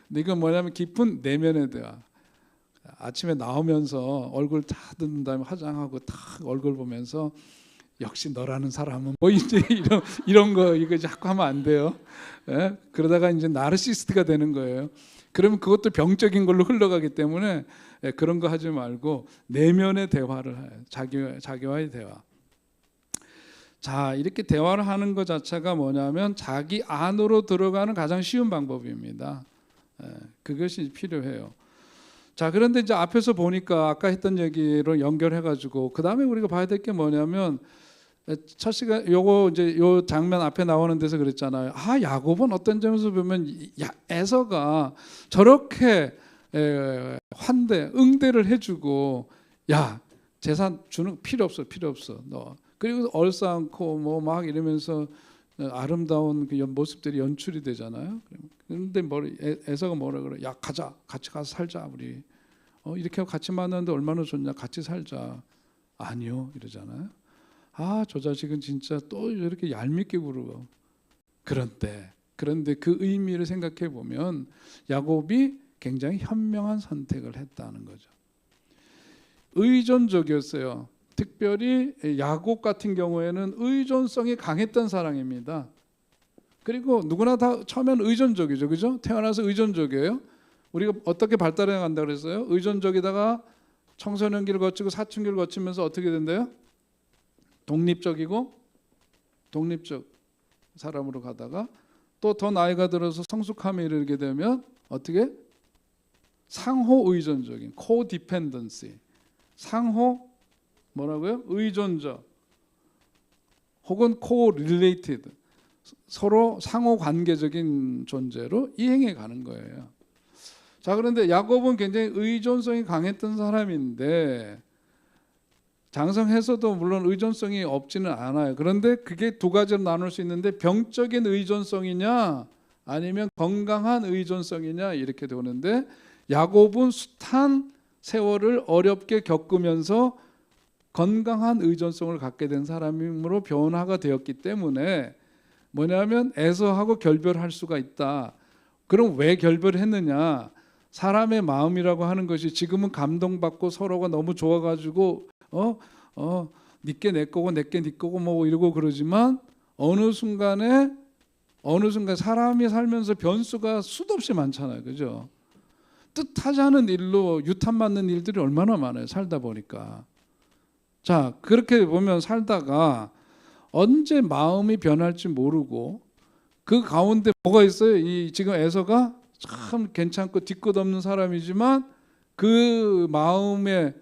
근데 이건 뭐냐면 깊은 내면의 대화. 아침에 나오면서 얼굴 다 뜯는 다음에 화장하고 딱 얼굴 보면서 역시 너라는 사람은 뭐 이제 이런 거 이거 자꾸 하면 안 돼요. 예? 그러다가 이제 나르시스트가 되는 거예요. 그러면 그것도 병적인 걸로 흘러가기 때문에 그런 거 하지 말고 내면의 대화를 해요. 자기와의 대화. 자, 이렇게 대화를 하는 것 자체가 뭐냐면 자기 안으로 들어가는 가장 쉬운 방법입니다. 그것이 필요해요. 자, 그런데 이제 앞에서 보니까 아까 했던 얘기로 연결해 가지고 그다음에 우리가 봐야 될 게 뭐냐면 첫 시간 요거 이제 요 장면 앞에 나오는 데서 그랬잖아요. 아, 야곱은 어떤 점에서 보면 에서가 저렇게 응대를 해주고, 야, 재산 주는 필요 없어, 필요 없어 너. 그리고 얼싸안고 뭐 막 이러면서 아름다운 그 모습들이 연출이 되잖아요. 그런데 에서가 뭐라 그래? 야, 가자, 같이 가서 살자 우리. 이렇게 같이 만났는데 얼마나 좋냐, 같이 살자. 아니요, 이러잖아요. 아, 저 자식은 진짜 또 이렇게 얄밉게 굴어. 그런데 그 의미를 생각해 보면 야곱이 굉장히 현명한 선택을 했다는 거죠. 의존적이었어요. 특별히 야곱 같은 경우에는 의존성이 강했던 사람입니다. 그리고 누구나 다 처음에는 의존적이죠, 그죠? 태어나서 의존적이에요. 우리가 어떻게 발달해 간다 그랬어요? 의존적이다가 청소년기를 거치고 사춘기를 거치면서 어떻게 된대요? 독립적 사람으로 가다가 또 더 나이가 들어서 성숙함에 이르게 되면 어떻게? 상호 의존적인 코디펜던시, 상호 뭐라고요? 의존적 혹은 코릴레이티드, 서로 상호 관계적인 존재로 이행해 가는 거예요. 자, 그런데 야곱은 굉장히 의존성이 강했던 사람인데 장성해서도 물론 의존성이 없지는 않아요. 그런데 그게 두 가지로 나눌 수 있는데 병적인 의존성이냐 아니면 건강한 의존성이냐 이렇게 되는데, 야곱은 숱한 세월을 어렵게 겪으면서 건강한 의존성을 갖게 된 사람으로 변화가 되었기 때문에 뭐냐면 에서하고 결별할 수가 있다. 그럼 왜 결별했느냐? 사람의 마음이라고 하는 것이 지금은 감동받고 서로가 너무 좋아가지고 니께 내 거고 내게 네 거고 뭐 이러고 그러지만 어느 순간 사람이 살면서 변수가 수도 없이 많잖아요, 그죠? 뜻하지 않은 일로 유탄맞는 일들이 얼마나 많아요, 살다 보니까. 자, 그렇게 보면 살다가 언제 마음이 변할지 모르고 그 가운데 뭐가 있어요? 이 지금 에서가 참 괜찮고 뒤끝 없는 사람이지만 그 마음에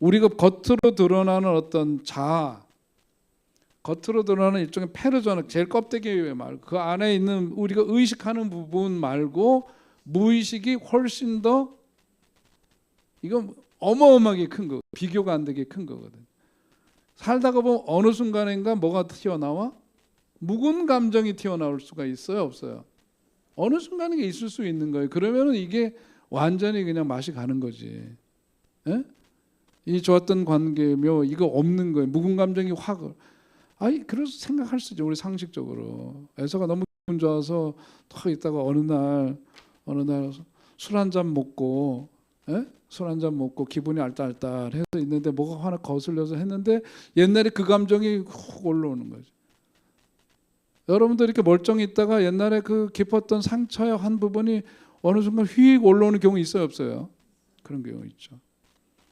우리가 겉으로 드러나는 어떤 자아, 겉으로 드러나는 일종의 페르소나, 제일 껍데기 말고 그 안에 있는 우리가 의식하는 부분 말고 무의식이 훨씬 더, 이건 어마어마하게 큰 거, 비교가 안 되게 큰 거거든. 살다가 보면 어느 순간인가 뭐가 튀어나와? 묵은 감정이 튀어나올 수가 있어요, 없어요? 어느 순간에 있을 수 있는 거예요. 그러면은 이게 완전히 그냥 맛이 가는 거지. 예? 이 좋았던 관계며 이거 없는 거예요. 묵은 감정이 확. 아니, 그래서 생각할 수 있죠, 우리 상식적으로. 에서가 너무 기분 좋아서 탁 있다가 어느 날 술 한 잔 먹고, 술 한 잔 먹고 기분이 알딸딸해서 있는데 뭐가 하나 거슬려서 했는데 옛날에 그 감정이 훅 올라오는 거죠. 여러분들 이렇게 멀쩡히 있다가 옛날에 그 깊었던 상처의 한 부분이 어느 순간 휙 올라오는 경우 있어요, 없어요? 그런 경우 있죠.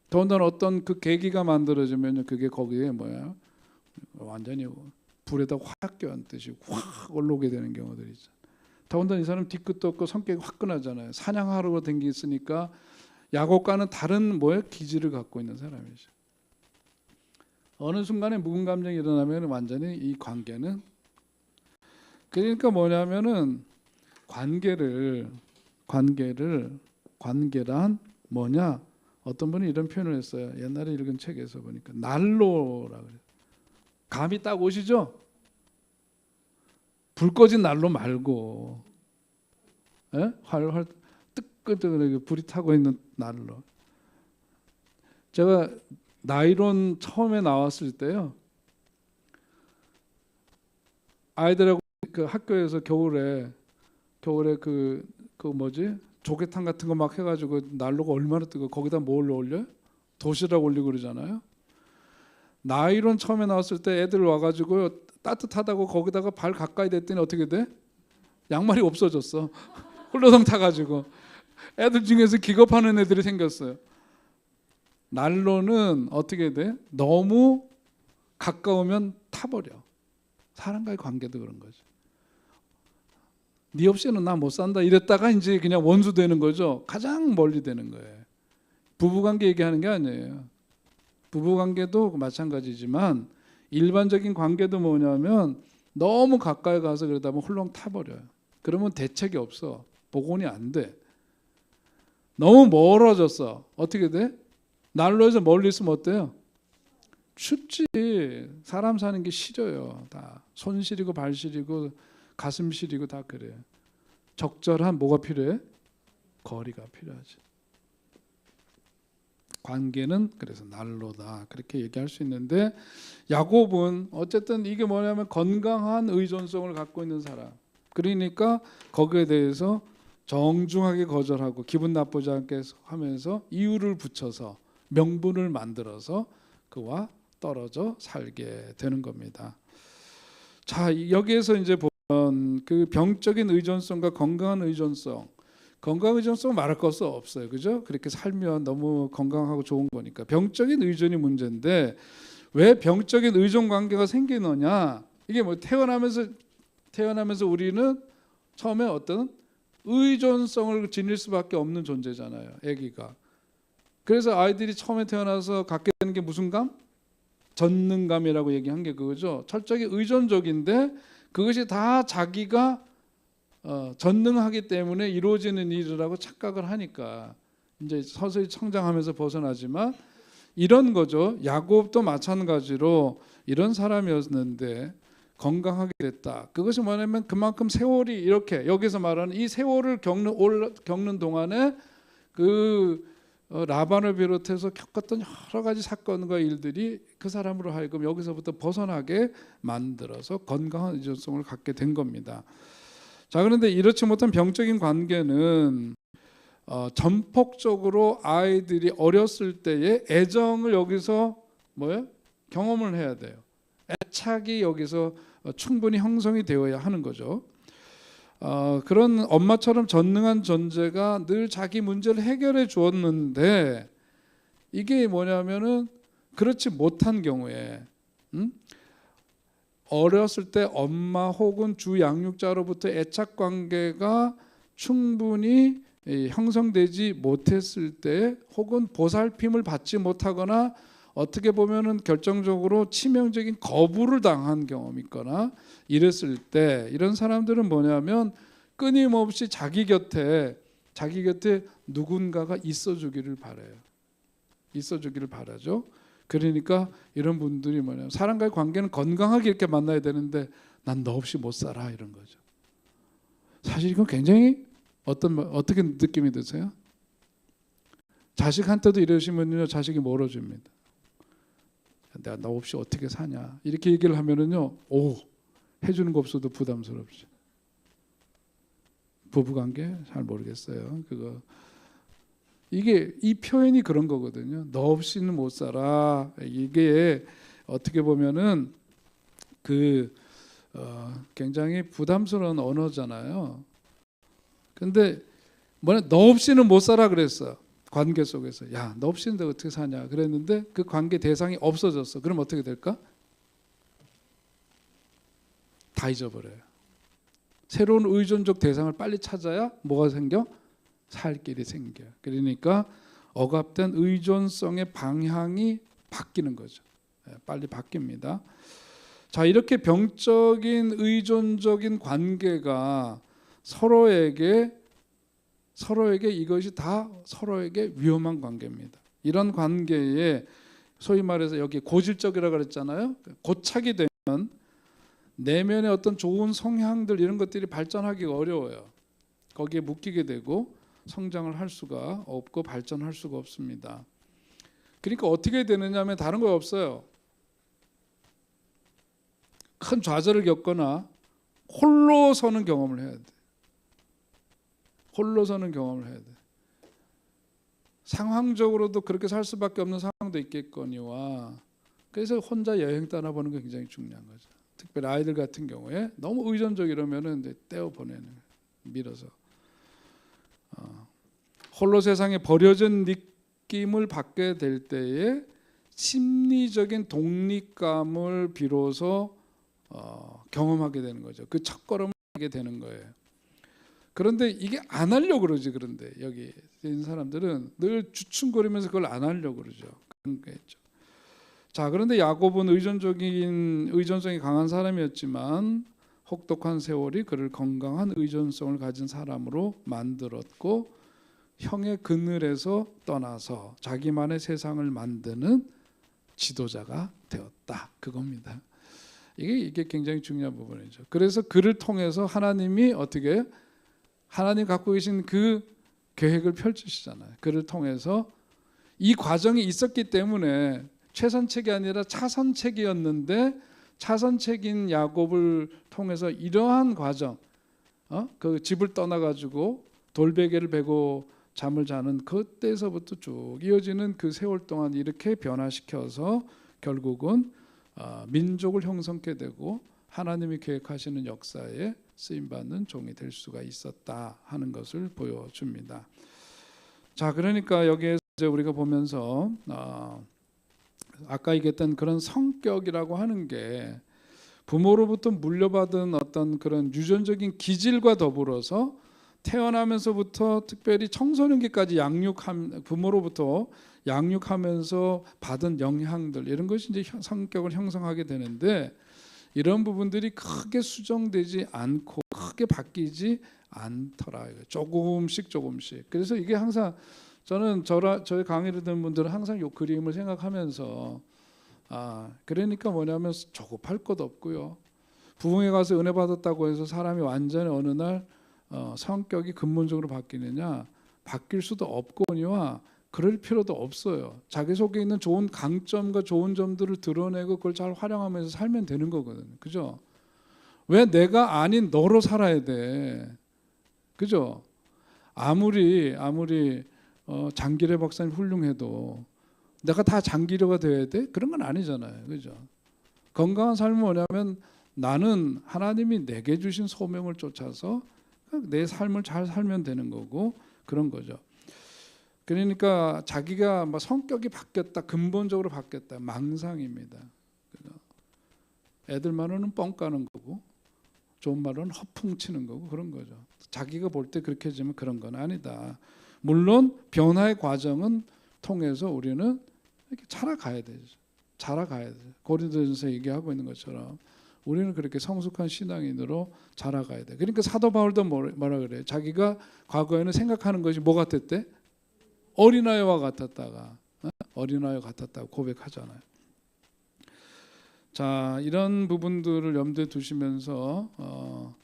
더군다나 어떤 그 계기가 만들어지면 그게 거기에 뭐야, 완전히 불에다 확 껴안듯이 확 올라오게 되는 경우들이 있죠. 더군다나 이 사람 뒤끝도 없고 성격이 화끈하잖아요. 사냥하러 댕기 있으니까 야곱과는 다른 뭐야, 기질을 갖고 있는 사람이죠. 어느 순간에 묵은 감정이 일어나면 완전히 이 관계는, 그러니까 뭐냐면은 관계란 뭐냐? 어떤 분이 이런 표현을 했어요. 옛날에 읽은 책에서 보니까 난로라 그래요. 감이 딱 오시죠? 불 꺼진 난로 말고, 활활 뜨끈뜨끈하게 불이 타고 있는 난로. 제가 나이론 처음에 나왔을 때요, 아이들하고 그 학교에서 겨울에 그 뭐지, 조개탕 같은 거 막 해가지고 난로가 얼마나 뜨거, 거기다 뭘 올려요? 도시락 올리고 그러잖아요. 나이론 처음에 나왔을 때 애들 와가지고 따뜻하다고 거기다가 발 가까이 댔더니 어떻게 돼? 양말이 없어졌어. 홀로덩 타가지고. 애들 중에서 기겁하는 애들이 생겼어요. 난로는 어떻게 돼? 너무 가까우면 타버려. 사람과의 관계도 그런 거죠. 네 없이는 나 못 산다 이랬다가 이제 그냥 원수 되는 거죠. 가장 멀리 되는 거예요. 부부관계 얘기하는 게 아니에요. 부부관계도 마찬가지지만 일반적인 관계도 뭐냐면 너무 가까이 가서 그러다 보면 홀렁 타버려요. 그러면 대책이 없어. 복원이 안 돼. 너무 멀어졌어. 어떻게 돼? 난로에서 멀리 있으면 어때요? 춥지. 사람 사는 게 싫어요. 다 손 시리고 발 시리고 가슴 시리고 다 그래요. 적절한 뭐가 필요해? 거리가 필요하지. 관계는 그래서 난로다 그렇게 얘기할 수 있는데, 야곱은 어쨌든 이게 뭐냐면 건강한 의존성을 갖고 있는 사람. 그러니까 거기에 대해서 정중하게 거절하고 기분 나쁘지 않게 하면서 이유를 붙여서 명분을 만들어서 그와 떨어져 살게 되는 겁니다. 자, 여기에서 이제 보면 그 병적인 의존성과 건강한 의존성. 건강 의존성 말할 것도 없어요. 그죠? 그렇게 살면 너무 건강하고 좋은 거니까. 병적인 의존이 문제인데 왜 병적인 의존 관계가 생기느냐? 이게 뭐 태어나면서 우리는 처음에 어떤 의존성을 지닐 수밖에 없는 존재잖아요. 아기가. 그래서 아이들이 처음에 태어나서 갖게 되는 게 무슨 감? 전능감이라고 얘기한 게 그거죠. 철저하게 의존적인데 그것이 다 자기가 전능하기 때문에 이루어지는 일이라고 착각을 하니까 이제 서서히 성장하면서 벗어나지만 이런 거죠. 야곱도 마찬가지로 이런 사람이었는데 건강하게 됐다. 그것이 뭐냐면 그만큼 세월이 이렇게 여기서 말하는 이 세월을 겪는 동안에 그 라반을 비롯해서 겪었던 여러 가지 사건과 일들이 그 사람으로 하여금 여기서부터 벗어나게 만들어서 건강한 의존성을 갖게 된 겁니다. 자, 그런데 이렇지 못한 병적인 관계는 전폭적으로 아이들이 어렸을 때의 애정을 여기서 뭐예요? 경험을 해야 돼요. 애착이 여기서 충분히 형성이 되어야 하는 거죠. 그런 엄마처럼 전능한 존재가 늘 자기 문제를 해결해 주었는데 이게 뭐냐면은 그렇지 못한 경우에 어렸을 때 엄마 혹은 주 양육자로부터 애착 관계가 충분히 형성되지 못했을 때 혹은 보살핌을 받지 못하거나 어떻게 보면은 결정적으로 치명적인 거부를 당한 경험이 있거나 이랬을 때 이런 사람들은 뭐냐면 끊임없이 자기 곁에 누군가가 있어주기를 바라요. 있어주기를 바라죠. 그러니까 이런 분들이 뭐냐면 사람과의 관계는 건강하게 이렇게 만나야 되는데 난 너 없이 못 살아 이런 거죠. 사실 이건 굉장히 어떻게 느낌이 드세요? 자식한테도 이러시면요 자식이 멀어집니다. 내가 너 없이 어떻게 사냐 이렇게 얘기를 하면은요 해주는 거 없어도 부담스럽죠. 부부관계 잘 모르겠어요. 이게 이 표현이 그런 거거든요. 너 없이는 못 살아. 이게 어떻게 보면은 굉장히 부담스러운 언어잖아요. 근데 너 없이는 못 살아 그랬어. 관계 속에서 야, 너 없이는 내가 어떻게 사냐 그랬는데 그 관계 대상이 없어졌어. 그럼 어떻게 될까? 다 잊어버려요. 새로운 의존적 대상을 빨리 찾아야 뭐가 생겨? 살 길이 생겨요. 그러니까 억압된 의존성의 방향이 바뀌는 거죠. 빨리 바뀝니다. 자, 이렇게 병적인 의존적인 관계가 서로에게 이것이 다 서로에게 위험한 관계입니다. 이런 관계에 소위 말해서 여기 고질적이라고 그랬잖아요. 고착이 되면 내면의 어떤 좋은 성향들 이런 것들이 발전하기가 어려워요. 거기에 묶이게 되고 성장을 할 수가 없고 발전할 수가 없습니다. 그러니까 어떻게 되느냐 하면 다른 거 없어요. 큰 좌절을 겪거나 홀로 서는 경험을 해야 돼. 홀로 서는 경험을 해야 돼. 상황적으로도 그렇게 살 수밖에 없는 상황도 있겠거니와 그래서 혼자 여행 떠나보는 게 굉장히 중요한 거죠. 특별히 아이들 같은 경우에 너무 의존적 이러면은 이제 떼어 보내는 밀어서 홀로 세상에 버려진 느낌을 받게 될 때에 심리적인 독립감을 비로소 경험하게 되는 거죠. 그 첫걸음을 하게 되는 거예요. 그런데 이게 안 하려고 그러지. 그런데 여기 있는 사람들은 늘 주춤거리면서 그걸 안 하려고 그러죠. 그런 거겠죠. 자, 그런데 야곱은 의존성이 강한 사람이었지만 혹독한 세월이 그를 건강한 의존성을 가진 사람으로 만들었고 형의 그늘에서 떠나서 자기만의 세상을 만드는 지도자가 되었다. 그겁니다. 이게 굉장히 중요한 부분이죠. 그래서 그를 통해서 하나님이 어떻게 하나님 갖고 계신 그 계획을 펼치시잖아요. 그를 통해서 이 과정이 있었기 때문에 최선책이 아니라 차선책이었는데 차선책인 야곱을 통해서 이러한 과정, 그 집을 떠나가지고 돌베개를 베고 잠을 자는 그때서부터 쭉 이어지는 그 세월 동안 이렇게 변화시켜서 결국은 민족을 형성케 되고 하나님이 계획하시는 역사에 쓰임받는 종이 될 수가 있었다 하는 것을 보여줍니다. 자, 그러니까 여기에서 이제 우리가 보면서 아까 얘기했던 그런 성격이라고 하는 게 부모로부터 물려받은 어떤 그런 유전적인 기질과 더불어서 태어나면서부터 특별히 청소년기까지 부모로부터 양육하면서 받은 영향들 이런 것이 이제 성격을 형성하게 되는데 이런 부분들이 크게 수정되지 않고 크게 바뀌지 않더라. 조금씩. 그래서 이게 항상 저는 저희 강의를 듣는 분들은 항상 이 그림을 생각하면서 그러니까 뭐냐면 조급할 것 없고요. 부흥회 가서 은혜 받았다고 해서 사람이 완전히 어느 날 성격이 근본적으로 바뀌느냐? 바뀔 수도 없거니와 그럴 필요도 없어요. 자기 속에 있는 좋은 강점과 좋은 점들을 드러내고 그걸 잘 활용하면서 살면 되는 거거든요. 그죠? 왜 내가 아닌 너로 살아야 돼? 그죠? 아무리 장기래 박사님 훌륭해도 내가 다 장기래가 돼야 돼? 그런 건 아니잖아요. 그죠? 건강한 삶은 뭐냐면 나는 하나님이 내게 주신 소명을 쫓아서 내 삶을 잘 살면 되는 거고 그런 거죠. 그러니까 자기가 성격이 바뀌었다, 근본적으로 바뀌었다, 망상입니다. 애들 말로는 뻥 까는 거고 좋은 말로는 허풍치는 거고 그런 거죠. 자기가 볼 때 그렇게 해주면 그런 건 아니다. 물론 변화의 과정은 통해서 우리는 이렇게 자라가야 되죠. 고린도전서 얘기하고 있는 것처럼 우리는 그렇게 성숙한 신앙인으로 자라가야 돼. 그러니까 사도 바울도 뭐라 그래요? 자기가 과거에는 생각하는 것이 뭐 같았대? 어린아이와 같았다고 고백하잖아요. 자, 이런 부분들을 염두에 두시면서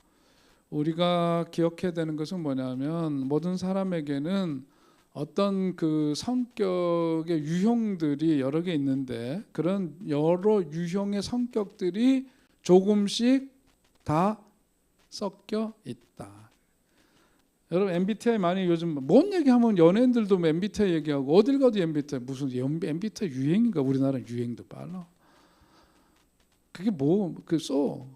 우리가 기억해야 되는 것은 뭐냐면 모든 사람에게는 어떤 그 성격의 유형들이 여러 개 있는데 그런 여러 유형의 성격들이 조금씩 다 섞여 있다. 여러분 MBTI 많이 요즘 뭔 얘기하면 연예인들도 MBTI 얘기하고 어딜 가도 MBTI 무슨 MBTI 유행인가? 우리나라 유행도 빨라. 그게 그러는 거죠.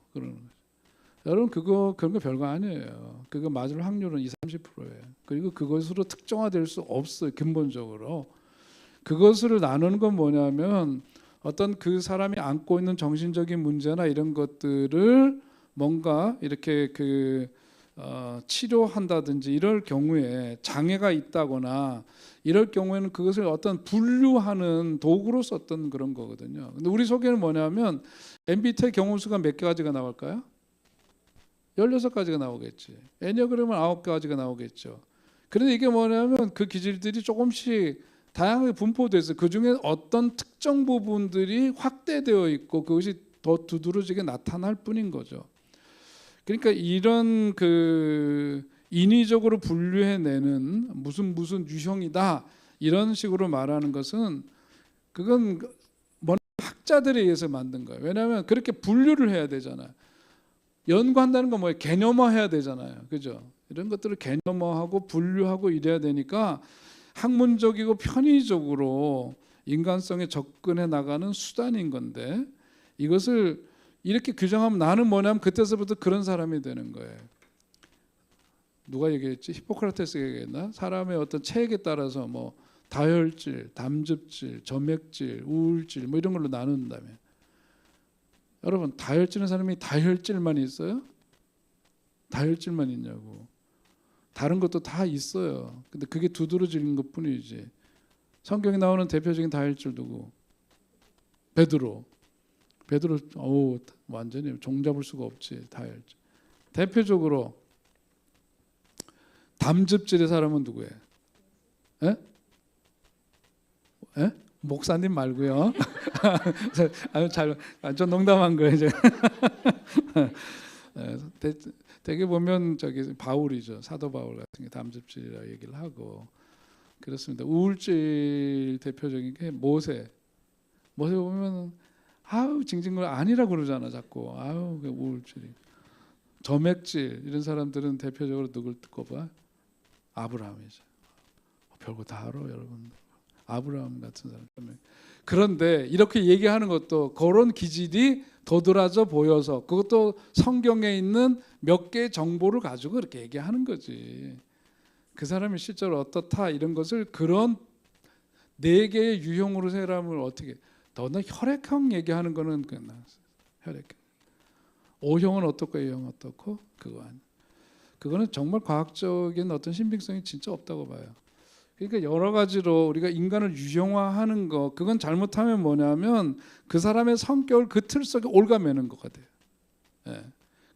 여러분 그런 거 별거 아니에요. 그거 맞을 확률은 20-30%예요. 그리고 그것으로 특정화될 수 없어요. 근본적으로 그것을 나누는 건 뭐냐면 어떤 그 사람이 안고 있는 정신적인 문제나 이런 것들을 뭔가 이렇게 치료한다든지 이럴 경우에 장애가 있다거나 이럴 경우에는 그것을 어떤 분류하는 도구로 썼던 그런 거거든요. 근데 우리 속에는 뭐냐면 MBTI 경험수가 몇 가지가 나올까요? 16가지가 나오겠지. 애니어그램은 9가지가 나오겠죠. 그런데 이게 뭐냐면 그 기질들이 조금씩 다양하게 분포돼서 그중에 어떤 특정 부분들이 확대되어 있고 그것이 더 두드러지게 나타날 뿐인 거죠. 그러니까 이런 인위적으로 분류해내는 무슨 유형이다 이런 식으로 말하는 것은 그건 학자들에 의해서 만든 거예요. 왜냐하면 그렇게 분류를 해야 되잖아요. 연구한다는 건 뭐예요? 개념화해야 되잖아요. 그죠? 이런 것들을 개념화하고 분류하고 이래야 되니까 학문적이고 편의적으로 인간성에 접근해 나가는 수단인 건데 이것을 이렇게 규정하면 나는 뭐냐면 그때서부터 그런 사람이 되는 거예요. 누가 얘기했지? 히포크라테스가 얘기했나? 사람의 어떤 체액에 따라서 다혈질, 담즙질, 점액질, 우울질 이런 걸로 나눈다며. 여러분 다혈질인 사람이 다혈질만 있어요? 다혈질만 있냐고. 다른 것도 다 있어요. 근데 그게 두드러지는 것뿐이지. 성경에 나오는 대표적인 다혈질 누구? 베드로. 어우 완전히 종잡을 수가 없지. 다혈질. 대표적으로 담즙질의 사람은 누구예요? 에? 에? 목사님 말고요. 좀 농담한 거예요. 되게 보면 저기 바울이죠. 사도 바울 같은 게 담즙질이라 얘기를 하고 그렇습니다. 우울질 대표적인 게 모세 보면 아우 징징거 아니라 그러잖아 자꾸. 아우 그 우울질이. 점액질 이런 사람들은 대표적으로 누굴 꼽아? 아브라함이죠. 별거 다 알아 여러분. 아브라함 같은 사람. 그런데 이렇게 얘기하는 것도 그런 기질이 도드라져 보여서 그것도 성경에 있는 몇 개의 정보를 가지고 그렇게 얘기하는 거지. 그 사람이 실제로 어떻다 이런 것을 그런 네 개의 유형으로 사람을 어떻게 너는 혈액형 얘기하는 거는 혈액형. O형은 어떻고 A형은 어떻고 그거는 정말 과학적인 어떤 신빙성이 진짜 없다고 봐요. 그러니까 여러 가지로 우리가 인간을 유형화하는 거 그건 잘못하면 뭐냐면 그 사람의 성격을 그 틀 속에 올가매는 것 같아요. 예.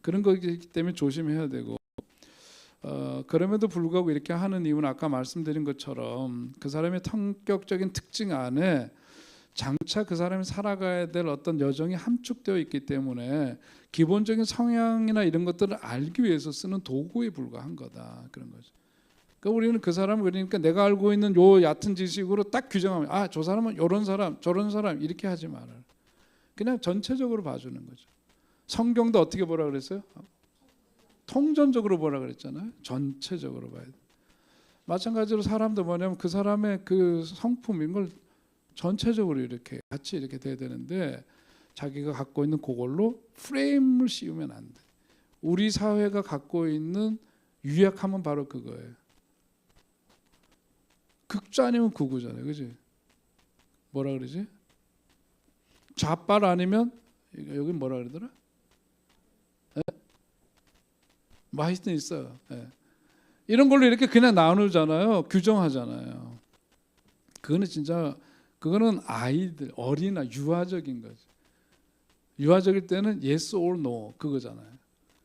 그런 거기 때문에 조심해야 되고 그럼에도 불구하고 이렇게 하는 이유는 아까 말씀드린 것처럼 그 사람의 성격적인 특징 안에 장차 그 사람이 살아가야 될 어떤 여정이 함축되어 있기 때문에 기본적인 성향이나 이런 것들을 알기 위해서 쓰는 도구에 불과한 거다 그런 거죠. 그러니까 우리는 그 사람을 그러니까 내가 알고 있는 요 얕은 지식으로 딱 규정하면 아, 저 사람은 이런 사람 저런 사람 이렇게 하지 마라. 그냥 전체적으로 봐주는 거죠. 성경도 어떻게 보라 그랬어요? 통전적으로 보라 그랬잖아요. 전체적으로 봐야 돼. 마찬가지로 사람도 뭐냐면 그 사람의 그 성품인 걸 전체적으로 이렇게 같이 이렇게 돼야 되는데 자기가 갖고 있는 그걸로 프레임을 씌우면 안 돼. 우리 사회가 갖고 있는 유약함은 바로 그거예요. 극좌 아니면 극우잖아요, 그렇지? 뭐라 그러지? 좌빨 아니면 여기 뭐라 그러더라? 뭐 하여튼 있어요. 예. 이런 걸로 이렇게 그냥 나누잖아요, 규정하잖아요. 그거는 아이들, 어린아, 유아적인 거죠. 유아적일 때는 yes or no 그거잖아요.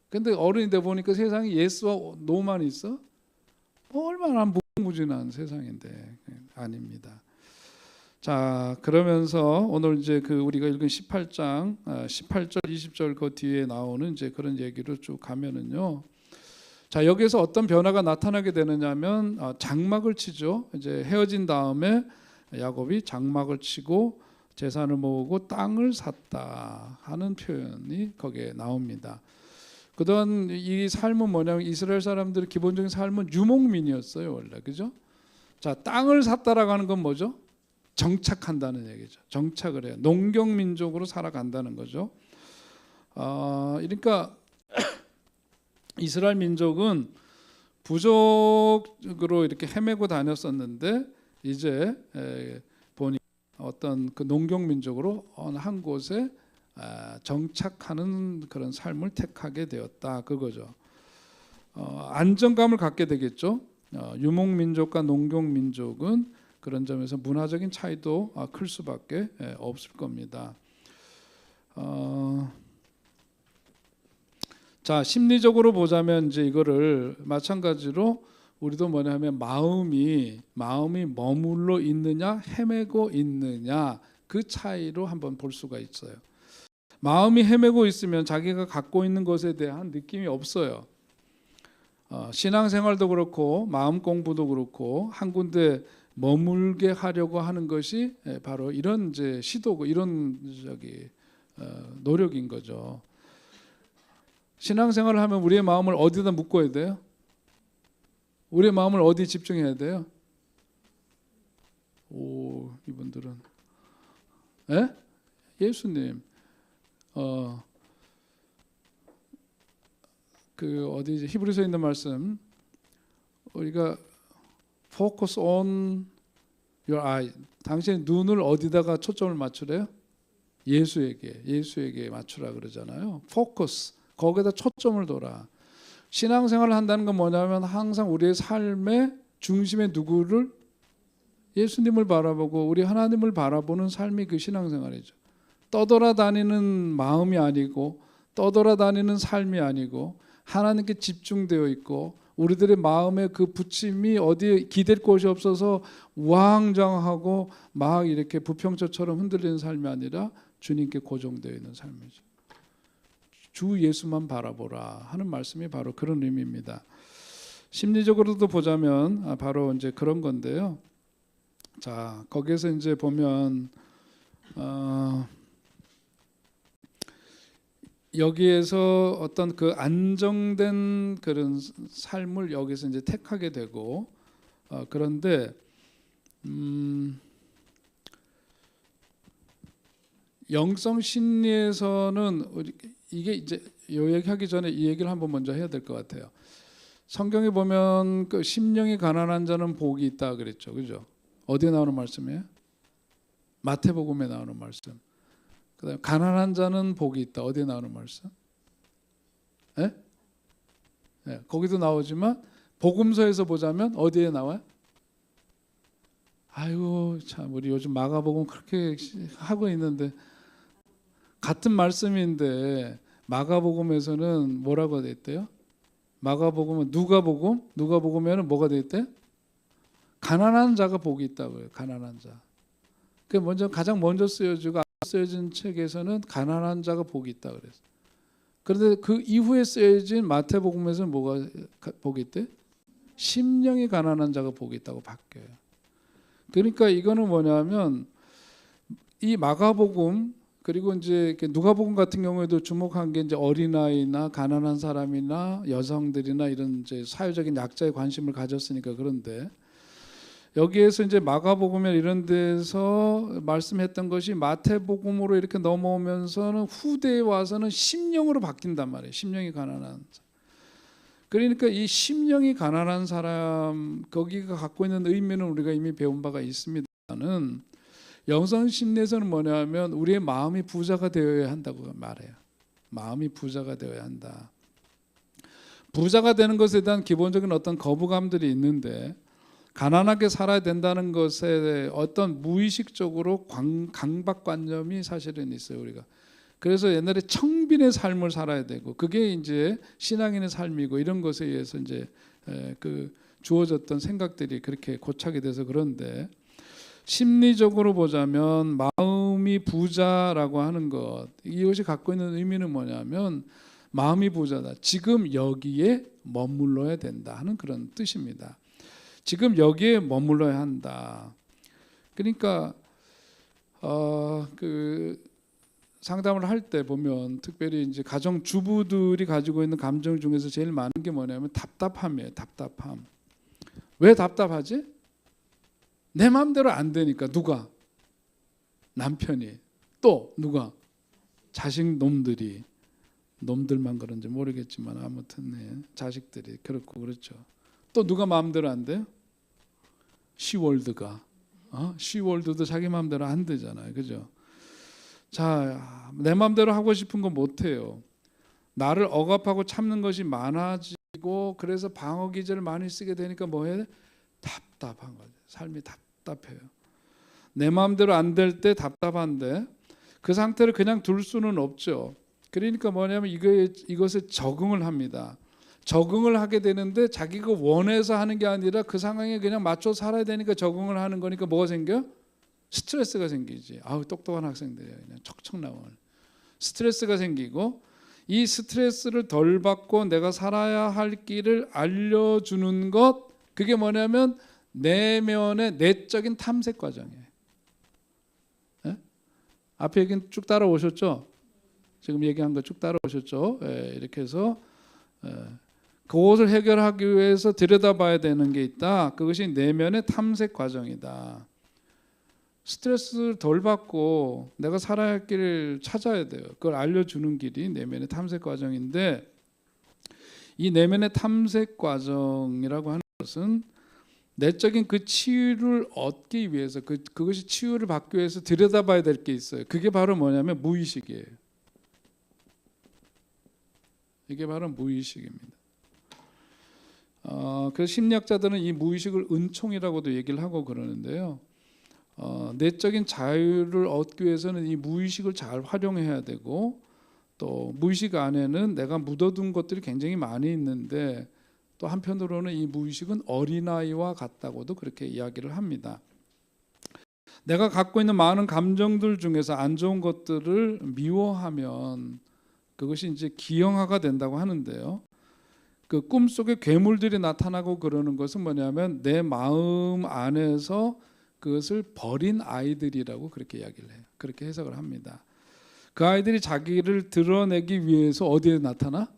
근데 어른이 돼 보니까 세상에 yes와 no만 있어? 뭐 얼마나 무궁무진한 세상인데 아닙니다. 자, 그러면서 오늘 이제 그 우리가 읽은 18장 18절 20절 그 뒤에 나오는 이제 그런 얘기로 쭉 가면은요. 자, 여기서 어떤 변화가 나타나게 되느냐면 장막을 치죠. 이제 헤어진 다음에 야곱이 장막을 치고 재산을 모으고 땅을 샀다 하는 표현이 거기에 나옵니다. 그동안 이 삶은 뭐냐면 이스라엘 사람들의 기본적인 삶은 유목민이었어요 원래, 그죠? 자, 땅을 샀다라고 하는 건 뭐죠? 정착한다는 얘기죠. 정착을 해요. 농경민족으로 살아간다는 거죠. 그러니까 이스라엘 민족은 부족으로 이렇게 헤매고 다녔었는데 이제 보니 어떤 그 농경민족으로 어느 한 곳에 정착하는 그런 삶을 택하게 되었다 그거죠. 안정감을 갖게 되겠죠. 유목민족과 농경민족은 그런 점에서 문화적인 차이도 클 수밖에 없을 겁니다. 자, 심리적으로 보자면 이제 이거를 마찬가지로 우리도 뭐냐면 마음이 머물러 있느냐 헤매고 있느냐 그 차이로 한번 볼 수가 있어요. 마음이 헤매고 있으면 자기가 갖고 있는 것에 대한 느낌이 없어요. 신앙생활도 그렇고 마음 공부도 그렇고 한 군데 머물게 하려고 하는 것이 바로 이런 이제 시도고 이런 노력인 거죠. 신앙생활을 하면 우리의 마음을 어디다 묶어야 돼요? 우리의 마음을 어디 집중해야 돼요? 오, 이분들은 예수님 그 어디 히브리서에 있는 말씀 우리가 focus on your eye 당신의 눈을 어디다가 초점을 맞추래요? 예수에게 맞추라 그러잖아요. focus 거기다 초점을 둬라. 신앙생활을 한다는 건 뭐냐면 항상 우리의 삶의 중심에 누구를? 예수님을 바라보고 우리 하나님을 바라보는 삶이 그 신앙생활이죠. 떠돌아다니는 마음이 아니고 떠돌아다니는 삶이 아니고 하나님께 집중되어 있고 우리들의 마음의 그 부침이 어디에 기댈 곳이 없어서 우왕좌왕하고 막 이렇게 부평초처럼 흔들리는 삶이 아니라 주님께 고정되어 있는 삶이죠. 주 예수만 바라보라 하는 말씀이 바로 그런 의미입니다. 심리적으로도 보자면 바로 이제 그런 건데요. 자, 거기에서 이제 보면 여기에서 어떤 그 안정된 그런 삶을 여기서 이제 택하게 되고 그런데 영성 심리에서는 이게 이제 요 얘기하기 전에 이 얘기를 한번 먼저 해야 될 것 같아요. 성경에 보면 그 심령이 가난한 자는 복이 있다 그랬죠, 그죠? 어디에 나오는 말씀이에요? 마태복음에 나오는 말씀. 그다음에 가난한 자는 복이 있다. 어디에 나오는 말씀? 예? 예, 거기도 나오지만 복음서에서 보자면 어디에 나와요? 아이고 참 우리 요즘 마가복음 그렇게 하고 있는데 같은 말씀인데 마가복음에서는 뭐라고 돼 있대요? 마가복음은 누가복음에는 뭐가 돼 있대? 가난한 자가 복이 있다고요. 가난한 자. 그 먼저 가장 먼저 쓰여지고 쓰여진 책에서는 가난한 자가 복이 있다 그랬어요. 그런데 그 이후에 쓰여진 마태복음에서는 뭐가 복이 있대? 심령이 가난한 자가 복이 있다고 바뀌어요. 그러니까 이거는 뭐냐면 이 마가복음 그리고 이제 누가복음 같은 경우에도 주목한 게 이제 어린아이나 가난한 사람이나 여성들이나 이런 이제 사회적인 약자에 관심을 가졌으니까 그런데 여기에서 이제 마가복음에 이런 데서 말씀했던 것이 마태복음으로 이렇게 넘어오면서는 후대에 와서는 심령으로 바뀐단 말이에요. 심령이 가난한. 그러니까 이 심령이 가난한 사람 거기가 갖고 있는 의미는 우리가 이미 배운 바가 있습니다는 영성 심리에서는 뭐냐면 우리의 마음이 부자가 되어야 한다고 말해요. 마음이 부자가 되어야 한다. 부자가 되는 것에 대한 기본적인 어떤 거부감들이 있는데 가난하게 살아야 된다는 것에 어떤 무의식적으로 강박관념이 사실은 있어요 우리가. 그래서 옛날에 청빈의 삶을 살아야 되고 그게 이제 신앙인의 삶이고 이런 것에 의해서 이제 그 주어졌던 생각들이 그렇게 고착이 돼서 그런데 심리적으로 보자면 마음이 부자라고 하는 것 이것이 갖고 있는 의미는 뭐냐면 마음이 부자다. 지금 여기에 머물러야 된다 하는 그런 뜻입니다. 지금 여기에 머물러야 한다. 그러니까 그 상담을 할 때 보면 특별히 이제 가정 주부들이 가지고 있는 감정 중에서 제일 많은 게 뭐냐면 답답함이에요. 답답함. 왜 답답하지? 내 마음대로 안 되니까. 누가? 남편이. 또 누가? 자식 놈들이. 놈들만 그런지 모르겠지만 아무튼 네. 자식들이 그렇고 그렇죠. 또 누가 마음대로 안 돼요? 시월드가. 시월드도 자기 마음대로 안 되잖아요. 그죠? 자, 내 마음대로 하고 싶은 거 못 해요. 나를 억압하고 참는 것이 많아지고 그래서 방어 기제를 많이 쓰게 되니까 뭐 해야 돼? 답답한 거죠. 삶이 답답해요. 내 마음대로 안 될 때 답답한데 그 상태를 그냥 둘 수는 없죠. 그러니까 뭐냐면 이것에 적응을 합니다. 적응을 하게 되는데 자기가 원해서 하는 게 아니라 그 상황에 그냥 맞춰 살아야 되니까 적응을 하는 거니까 뭐가 생겨? 스트레스가 생기지. 아우 똑똑한 학생들이에요. 그냥 척척 나오는 스트레스가 생기고 이 스트레스를 덜 받고 내가 살아야 할 길을 알려주는 것 그게 뭐냐면 내면의 내적인 탐색 과정이에요. 네? 앞에 얘기 쭉 따라오셨죠? 지금 얘기한 거 쭉 따라오셨죠? 네, 이렇게 해서 그것을 해결하기 위해서 들여다봐야 되는 게 있다. 그것이 내면의 탐색 과정이다. 스트레스를 덜 받고 내가 살아야 할 길을 찾아야 돼요. 그걸 알려주는 길이 내면의 탐색 과정인데 이 내면의 탐색 과정이라고 하는 것은 내적인 그 치유를 얻기 위해서 그것이 치유를 받기 위해서 들여다봐야 될 게 있어요. 그게 바로 뭐냐면 무의식이에요. 이게 바로 무의식입니다. 그래서 심리학자들은 이 무의식을 은총이라고도 얘기를 하고 그러는데요. 내적인 자유를 얻기 위해서는 이 무의식을 잘 활용해야 되고, 또 무의식 안에는 내가 묻어둔 것들이 굉장히 많이 있는데, 또 한편으로는 이 무의식은 어린아이와 같다고도 그렇게 이야기를 합니다. 내가 갖고 있는 많은 감정들 중에서 안 좋은 것들을 미워하면 그것이 이제 기형아가 된다고 하는데요. 그 꿈속에 괴물들이 나타나고 그러는 것은 뭐냐면 내 마음 안에서 그것을 버린 아이들이라고 그렇게 이야기를 해요. 그렇게 해석을 합니다. 그 아이들이 자기를 드러내기 위해서 어디에 나타나?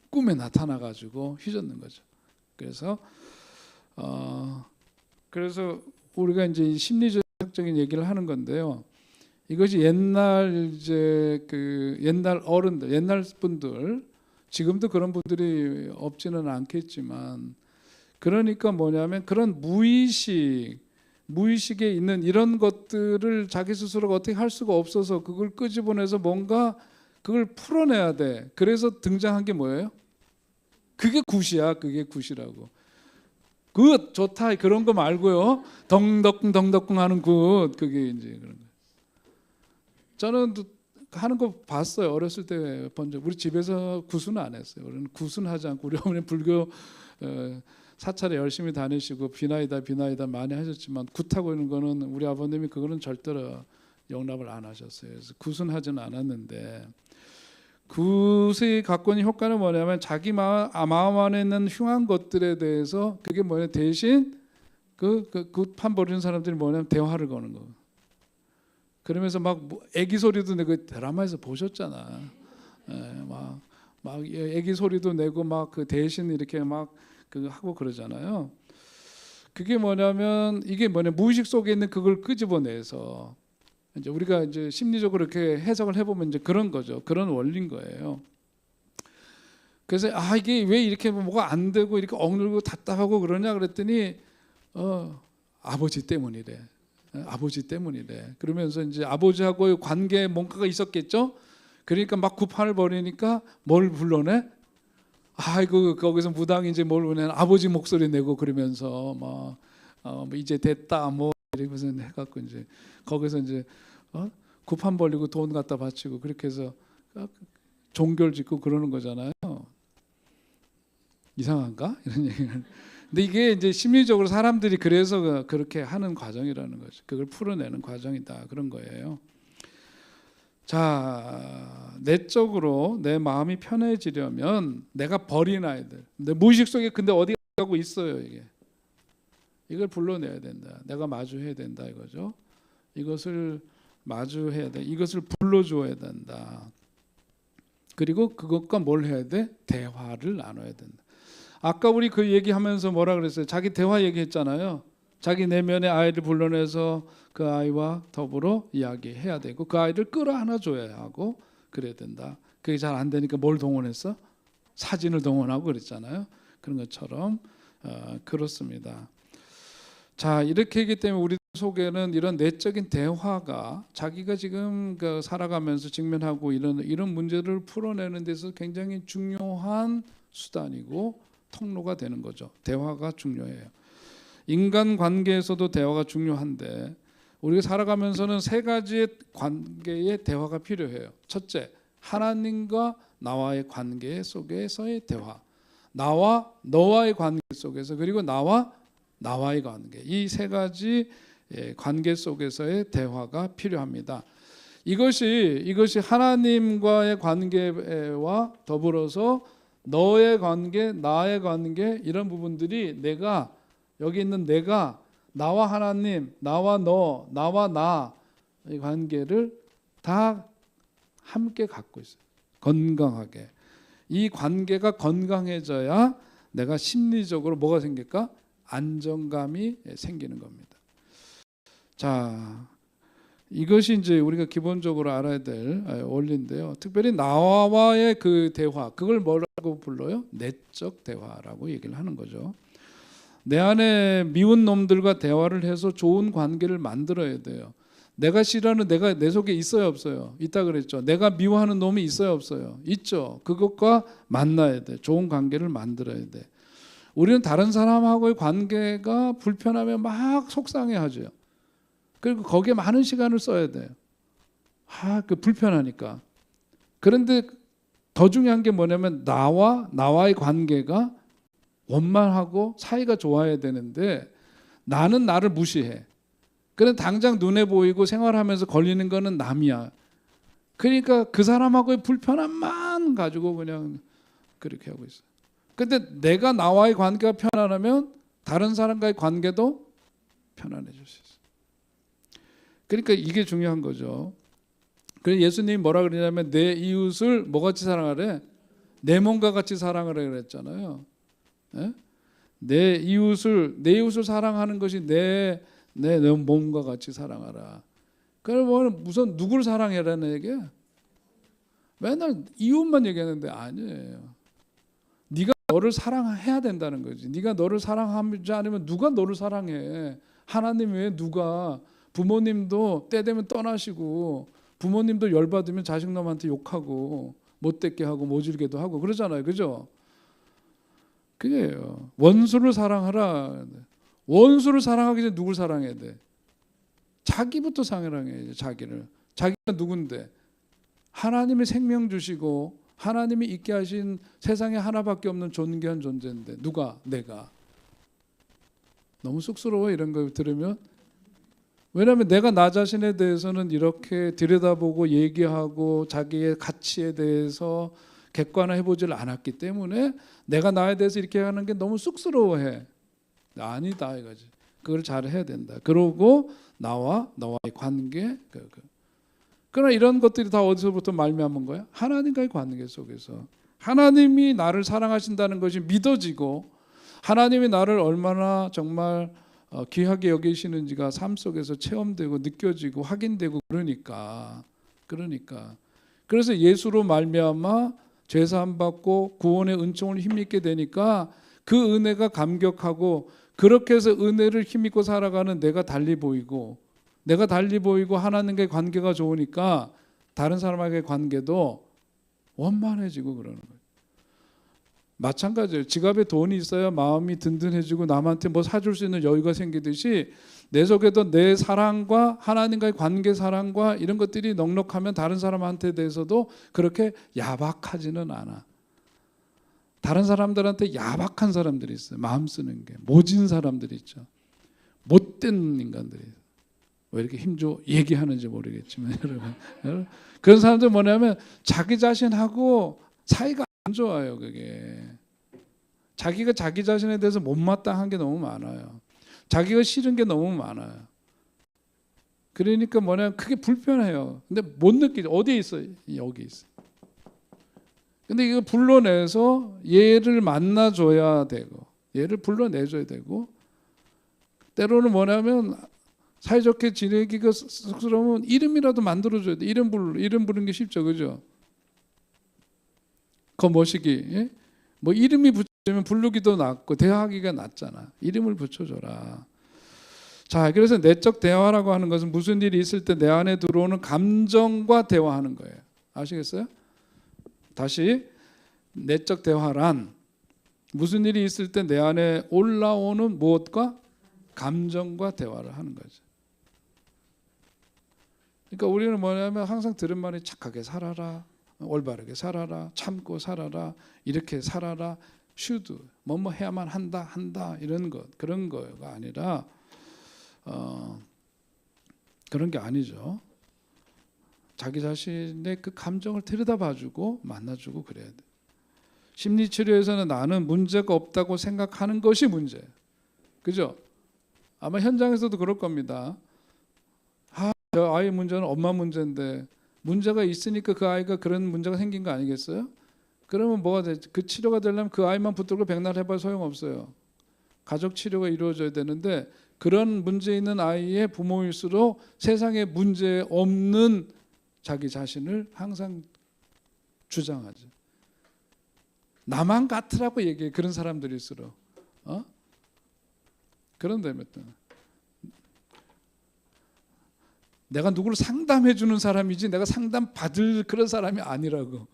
꿈에 나타나 가지고 휘젓는 거죠. 그래서 우리가 이제 심리적인 얘기를 하는 건데요. 이것이 옛날 이제 그 옛날 어른들, 옛날 분들, 지금도 그런 분들이 없지는 않겠지만, 그러니까 뭐냐면 그런 무의식에 있는 이런 것들을 자기 스스로가 어떻게 할 수가 없어서 그걸 끄집어내서 뭔가 그걸 풀어내야 돼. 그래서 등장한 게 뭐예요? 그게 굿이야. 그게 굿이라고. 굿 좋다 그런 거 말고요. 덩덕쿵 하는 굿, 그게 이제 그런 거. 저는 하는 거 봤어요. 어렸을 때 본 적. 우리 집에서 굿은 안 했어요. 우리는 굿은 하지 않고, 우리 어머니 불교 사찰에 열심히 다니시고 비나이다 많이 하셨지만, 굿하고 있는 거는 우리 아버님이 그거는 절대로 용납을 안 하셨어요. 그래서 굿은 하지는 않았는데, 굿이 갖고 있는 효과는 뭐냐면 자기 마음 안에 있는 흉한 것들에 대해서, 그게 뭐냐, 대신 그 굿판 버리는 사람들이 뭐냐면 대화를 거는 거. 그러면서 막 애기 소리도 내고, 드라마에서 보셨잖아. 막 애기 소리도 내고 막 그 대신 이렇게 막 그 하고 그러잖아요. 그게 뭐냐면, 이게 뭐냐, 무의식 속에 있는 그걸 끄집어내서 이제 우리가 이제 심리적으로 이렇게 해석을 해보면 이제 그런 거죠. 그런 원리인 거예요. 그래서 이게 왜 이렇게 뭐가 안 되고 이렇게 억눌고 답답하고 그러냐 그랬더니 아버지 때문이래. 아버지 때문이래. 그러면서 이제 아버지하고의 관계에 뭔가가 있었겠죠. 그러니까 막 굿판을 벌이니까 뭘 불러내? 거기서 무당이 이제 뭘 보내는 아버지 목소리 내고 그러면서 뭐 이제 됐다 뭐 이러면서 해갖고 이제 거기서 이제 굿판 벌리고 돈 갖다 바치고 그렇게 해서 종결 짓고 그러는 거잖아요. 이상한가? 이런 얘기를. 근데 이게 이제 심리적으로 사람들이 그래서 그렇게 하는 과정이라는 거죠. 그걸 풀어내는 과정이다, 그런 거예요. 자, 내적으로 내 마음이 편해지려면 내가 버린 아이들, 내 무의식 속에 근데 어디 가고 있어요, 이게. 이걸 불러내야 된다. 내가 마주해야 된다 이거죠. 이것을 마주해야 돼. 이것을 불러줘야 된다. 그리고 그것과 뭘 해야 돼? 대화를 나눠야 된다. 아까 우리 그 얘기하면서 뭐라 그랬어요? 자기 대화 얘기했잖아요. 자기 내면의 아이를 불러내서 그 아이와 더불어 이야기해야 되고, 그 아이를 끌어안아 줘야 하고 그래야 된다. 그게 잘 안 되니까 뭘 동원했어? 사진을 동원하고 그랬잖아요. 그런 것처럼 그렇습니다. 자, 이렇게 하기 때문에 우리 속에는 이런 내적인 대화가 자기가 지금 살아가면서 직면하고 이런 문제를 풀어내는 데서 굉장히 중요한 수단이고 통로가 되는 거죠. 대화가 중요해요. 인간 관계에서도 대화가 중요한데, 우리가 살아가면서는 세 가지의 관계의 대화가 필요해요. 첫째, 하나님과 나와의 관계 속에서의 대화. 나와 너와의 관계 속에서, 그리고 나와의 관계. 이 세 가지 관계 속에서의 대화가 필요합니다. 이것이 하나님과의 관계와 더불어서 너의 관계, 나의 관계, 이런 부분들이 여기 있는 내가, 나와 하나님, 나와 너, 나와 나, 이 관계를 다 함께 갖고 있어요. 건강하게. 이 관계가 건강해져야 내가 심리적으로 뭐가 생길까? 안정감이 생기는 겁니다. 자, 이것이 이제 우리가 기본적으로 알아야 될 원리인데요. 특별히 나와의 그 대화, 그걸 뭐라고 불러요? 내적 대화라고 얘기를 하는 거죠. 내 안에 미운 놈들과 대화를 해서 좋은 관계를 만들어야 돼요. 내가 싫어하는 내가 내 속에 있어요, 없어요? 있다 그랬죠. 내가 미워하는 놈이 있어요, 없어요? 있죠. 그것과 만나야 돼. 좋은 관계를 만들어야 돼. 우리는 다른 사람하고의 관계가 불편하면 막 속상해하죠. 그리고 거기에 많은 시간을 써야 돼요. 그 불편하니까. 그런데 더 중요한 게 뭐냐면 나와의 관계가 원만하고 사이가 좋아야 되는데 나는 나를 무시해. 그런데 당장 눈에 보이고 생활하면서 걸리는 거는 남이야. 그러니까 그 사람하고의 불편함만 가지고 그냥 그렇게 하고 있어요. 근데 내가 나와의 관계가 편안하면 다른 사람과의 관계도 편안해질 수 있어요. 그러니까 이게 중요한 거죠. 그래서 예수님이 뭐라 그러냐면 내 이웃을 뭐같이 사랑하래? 내 몸과 같이 사랑하라 그랬잖아요. 네? 내 이웃을 사랑하는 것이 내 몸과 같이 사랑하라. 그러면 무슨 누구를 사랑해라는 얘기야? 맨날 이웃만 얘기하는데 아니에요. 네가 너를 사랑해야 된다는 거지. 네가 너를 사랑하지 않으면 누가 너를 사랑해? 하나님 외에 누가? 부모님도 때 되면 떠나시고 부모님도 열받으면 자식놈한테 욕하고 못되게 하고 모질게도 하고 그러잖아요. 그죠? 그게요. 원수를 사랑하라. 원수를 사랑하기 전에 누굴 사랑해야 돼? 자기부터 사랑해야지. 자기를. 자기가 누군데? 하나님이 생명 주시고 하나님이 있게 하신 세상에 하나밖에 없는 존귀한 존재인데 누가? 내가. 너무 쑥스러워 이런 거 들으면. 왜냐하면 내가 나 자신에 대해서는 이렇게 들여다보고 얘기하고 자기의 가치에 대해서 객관화해보질 않았기 때문에 내가 나에 대해서 이렇게 하는 게 너무 쑥스러워해. 아니다 이거지. 그걸 잘 해야 된다. 그러고 나와의 관계. 그러나 이런 것들이 다 어디서부터 말미암은 거야? 하나님과의 관계 속에서. 하나님이 나를 사랑하신다는 것이 믿어지고 하나님이 나를 얼마나 정말 귀하게 여기시는지가 삶 속에서 체험되고 느껴지고 확인되고 그러니까 그래서 예수로 말미암아 죄사함 받고 구원의 은총을 힘입게 되니까 그 은혜가 감격하고 그렇게 해서 은혜를 힘입고 살아가는 내가 달리 보이고 하나님과의 관계가 좋으니까 다른 사람과의 관계도 원만해지고 그러는 거예요. 마찬가지예요. 지갑에 돈이 있어야 마음이 든든해지고 남한테 뭐 사줄 수 있는 여유가 생기듯이 내 속에도 내 사랑과 하나님과의 관계 사랑과 이런 것들이 넉넉하면 다른 사람한테 대해서도 그렇게 야박하지는 않아. 다른 사람들한테 야박한 사람들이 있어요. 마음 쓰는 게 모진 사람들이 있죠. 못된 인간들이. 왜 이렇게 힘줘 얘기하는지 모르겠지만 여러분 그런 사람들 뭐냐면 자기 자신하고 사이가 안 좋아요. 그게 자기가 자기 자신에 대해서 못마땅한 게 너무 많아요. 자기가 싫은 게 너무 많아요. 그러니까 뭐냐면 그게 불편해요. 근데 못 느끼죠. 어디에 있어요? 여기 있어요. 근데 이거 불러내서 얘를 만나줘야 되고 얘를 불러내줘야 되고 때로는 뭐냐면 사이좋게 지내기가 쑥스러우면 이름이라도 만들어줘야 돼. 이름 부르는 게 쉽죠. 그죠? 거머시기. 예? 뭐 이름이 붙으면 부르기도 낫고 대화하기가 낫잖아. 이름을 붙여줘라. 자, 그래서 내적 대화라고 하는 것은 무슨 일이 있을 때 내 안에 들어오는 감정과 대화하는 거예요. 아시겠어요? 다시 내적 대화란 무슨 일이 있을 때 내 안에 올라오는 무엇과 감정과 대화를 하는 거죠. 그러니까 우리는 뭐냐면 항상 들은 말이 착하게 살아라, 올바르게 살아라, 참고 살아라, 이렇게 살아라, should 뭐뭐 해야만 한다 이런 것 그런 거가 아니라 그런 게 아니죠. 자기 자신의 그 감정을 들여다봐주고 만나주고 그래야 돼. 심리치료에서는 나는 문제가 없다고 생각하는 것이 문제예요. 그죠? 아마 현장에서도 그럴 겁니다. 저 아이 문제는 엄마 문제인데 문제가 있으니까 그 아이가 그런 문제가 생긴 거 아니겠어요? 그러면 뭐가 되지? 그 치료가 되려면 그 아이만 붙들고 백날 해봐야 소용없어요. 가족 치료가 이루어져야 되는데 그런 문제 있는 아이의 부모일수록 세상에 문제 없는 자기 자신을 항상 주장하죠. 나만 같으라고 얘기해. 그런 사람들일수록. 그런데 내가 누구를 상담해 주는 사람이지 내가 상담 받을 그런 사람이 아니라고.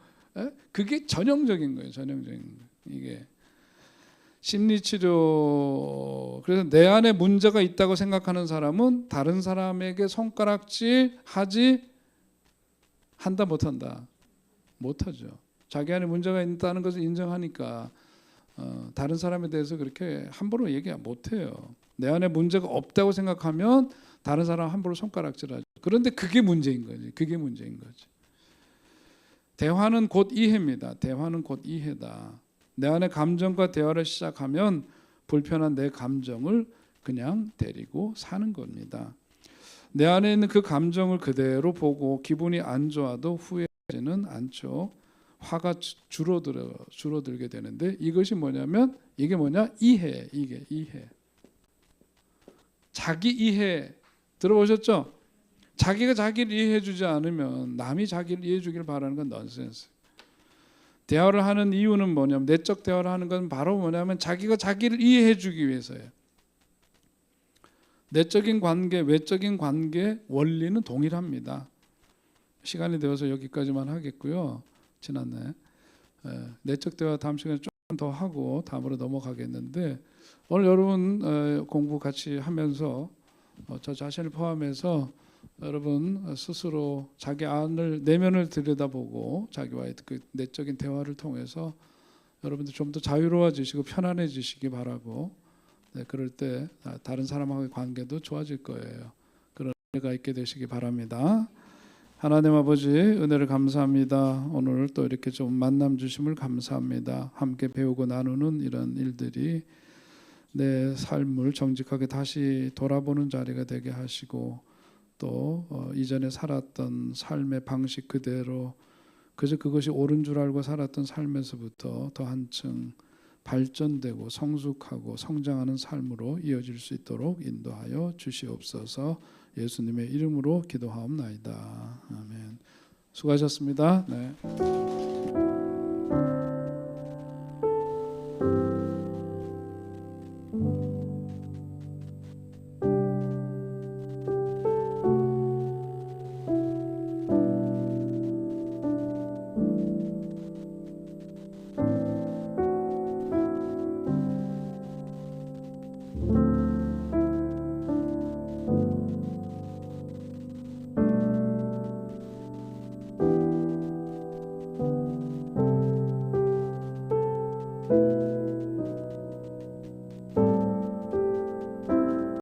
그게 전형적인 거예요. 전형적인 거. 이게 심리치료, 그래서 내 안에 문제가 있다고 생각하는 사람은 다른 사람에게 손가락질 하지 한다 못한다? 못하죠. 자기 안에 문제가 있다는 것을 인정하니까 다른 사람에 대해서 그렇게 함부로 얘기 못해요. 내 안에 문제가 없다고 생각하면 다른 사람 함부로 손가락질하죠. 그런데 그게 문제인 거지. 그게 문제인 거지. 대화는 곧 이해입니다. 대화는 곧 이해다. 내 안에 감정과 대화를 시작하면 불편한 내 감정을 그냥 데리고 사는 겁니다. 내 안에 있는 그 감정을 그대로 보고 기분이 안 좋아도 후회하지는 않죠. 화가 줄어들게 되는데 이것이 뭐냐면 이게 뭐냐? 이해. 이게 이해. 자기 이해 들어보셨죠? 자기가 자기를 이해해 주지 않으면 남이 자기를 이해해 주길 바라는 건 넌센스. 대화를 하는 이유는 뭐냐면 내적 대화를 하는 건 바로 뭐냐면 자기가 자기를 이해해 주기 위해서예요. 내적인 관계, 외적인 관계 원리는 동일합니다. 시간이 되어서 여기까지만 하겠고요. 지났네. 내적 대화 다음 시간에 조금 더 하고 다음으로 넘어가겠는데 오늘 여러분 공부 같이 하면서 저 자신을 포함해서 여러분 스스로 자기 안을 내면을 들여다보고 자기와의 그 내적인 대화를 통해서 여러분들 좀 더 자유로워지시고 편안해지시기 바라고 그럴 때 다른 사람하고의 관계도 좋아질 거예요. 그런 은혜가 있게 되시기 바랍니다. 하나님 아버지 은혜를 감사합니다. 오늘 또 이렇게 좀 만남 주심을 감사합니다. 함께 배우고 나누는 이런 일들이 내 삶을 정직하게 다시 돌아보는 자리가 되게 하시고 또 이전에 살았던 삶의 방식 그대로 그저 그것이 옳은 줄 알고 살았던 삶에서부터 더 한층 발전되고 성숙하고 성장하는 삶으로 이어질 수 있도록 인도하여 주시옵소서. 예수님의 이름으로 기도하옵나이다. 아멘. 수고하셨습니다. 네.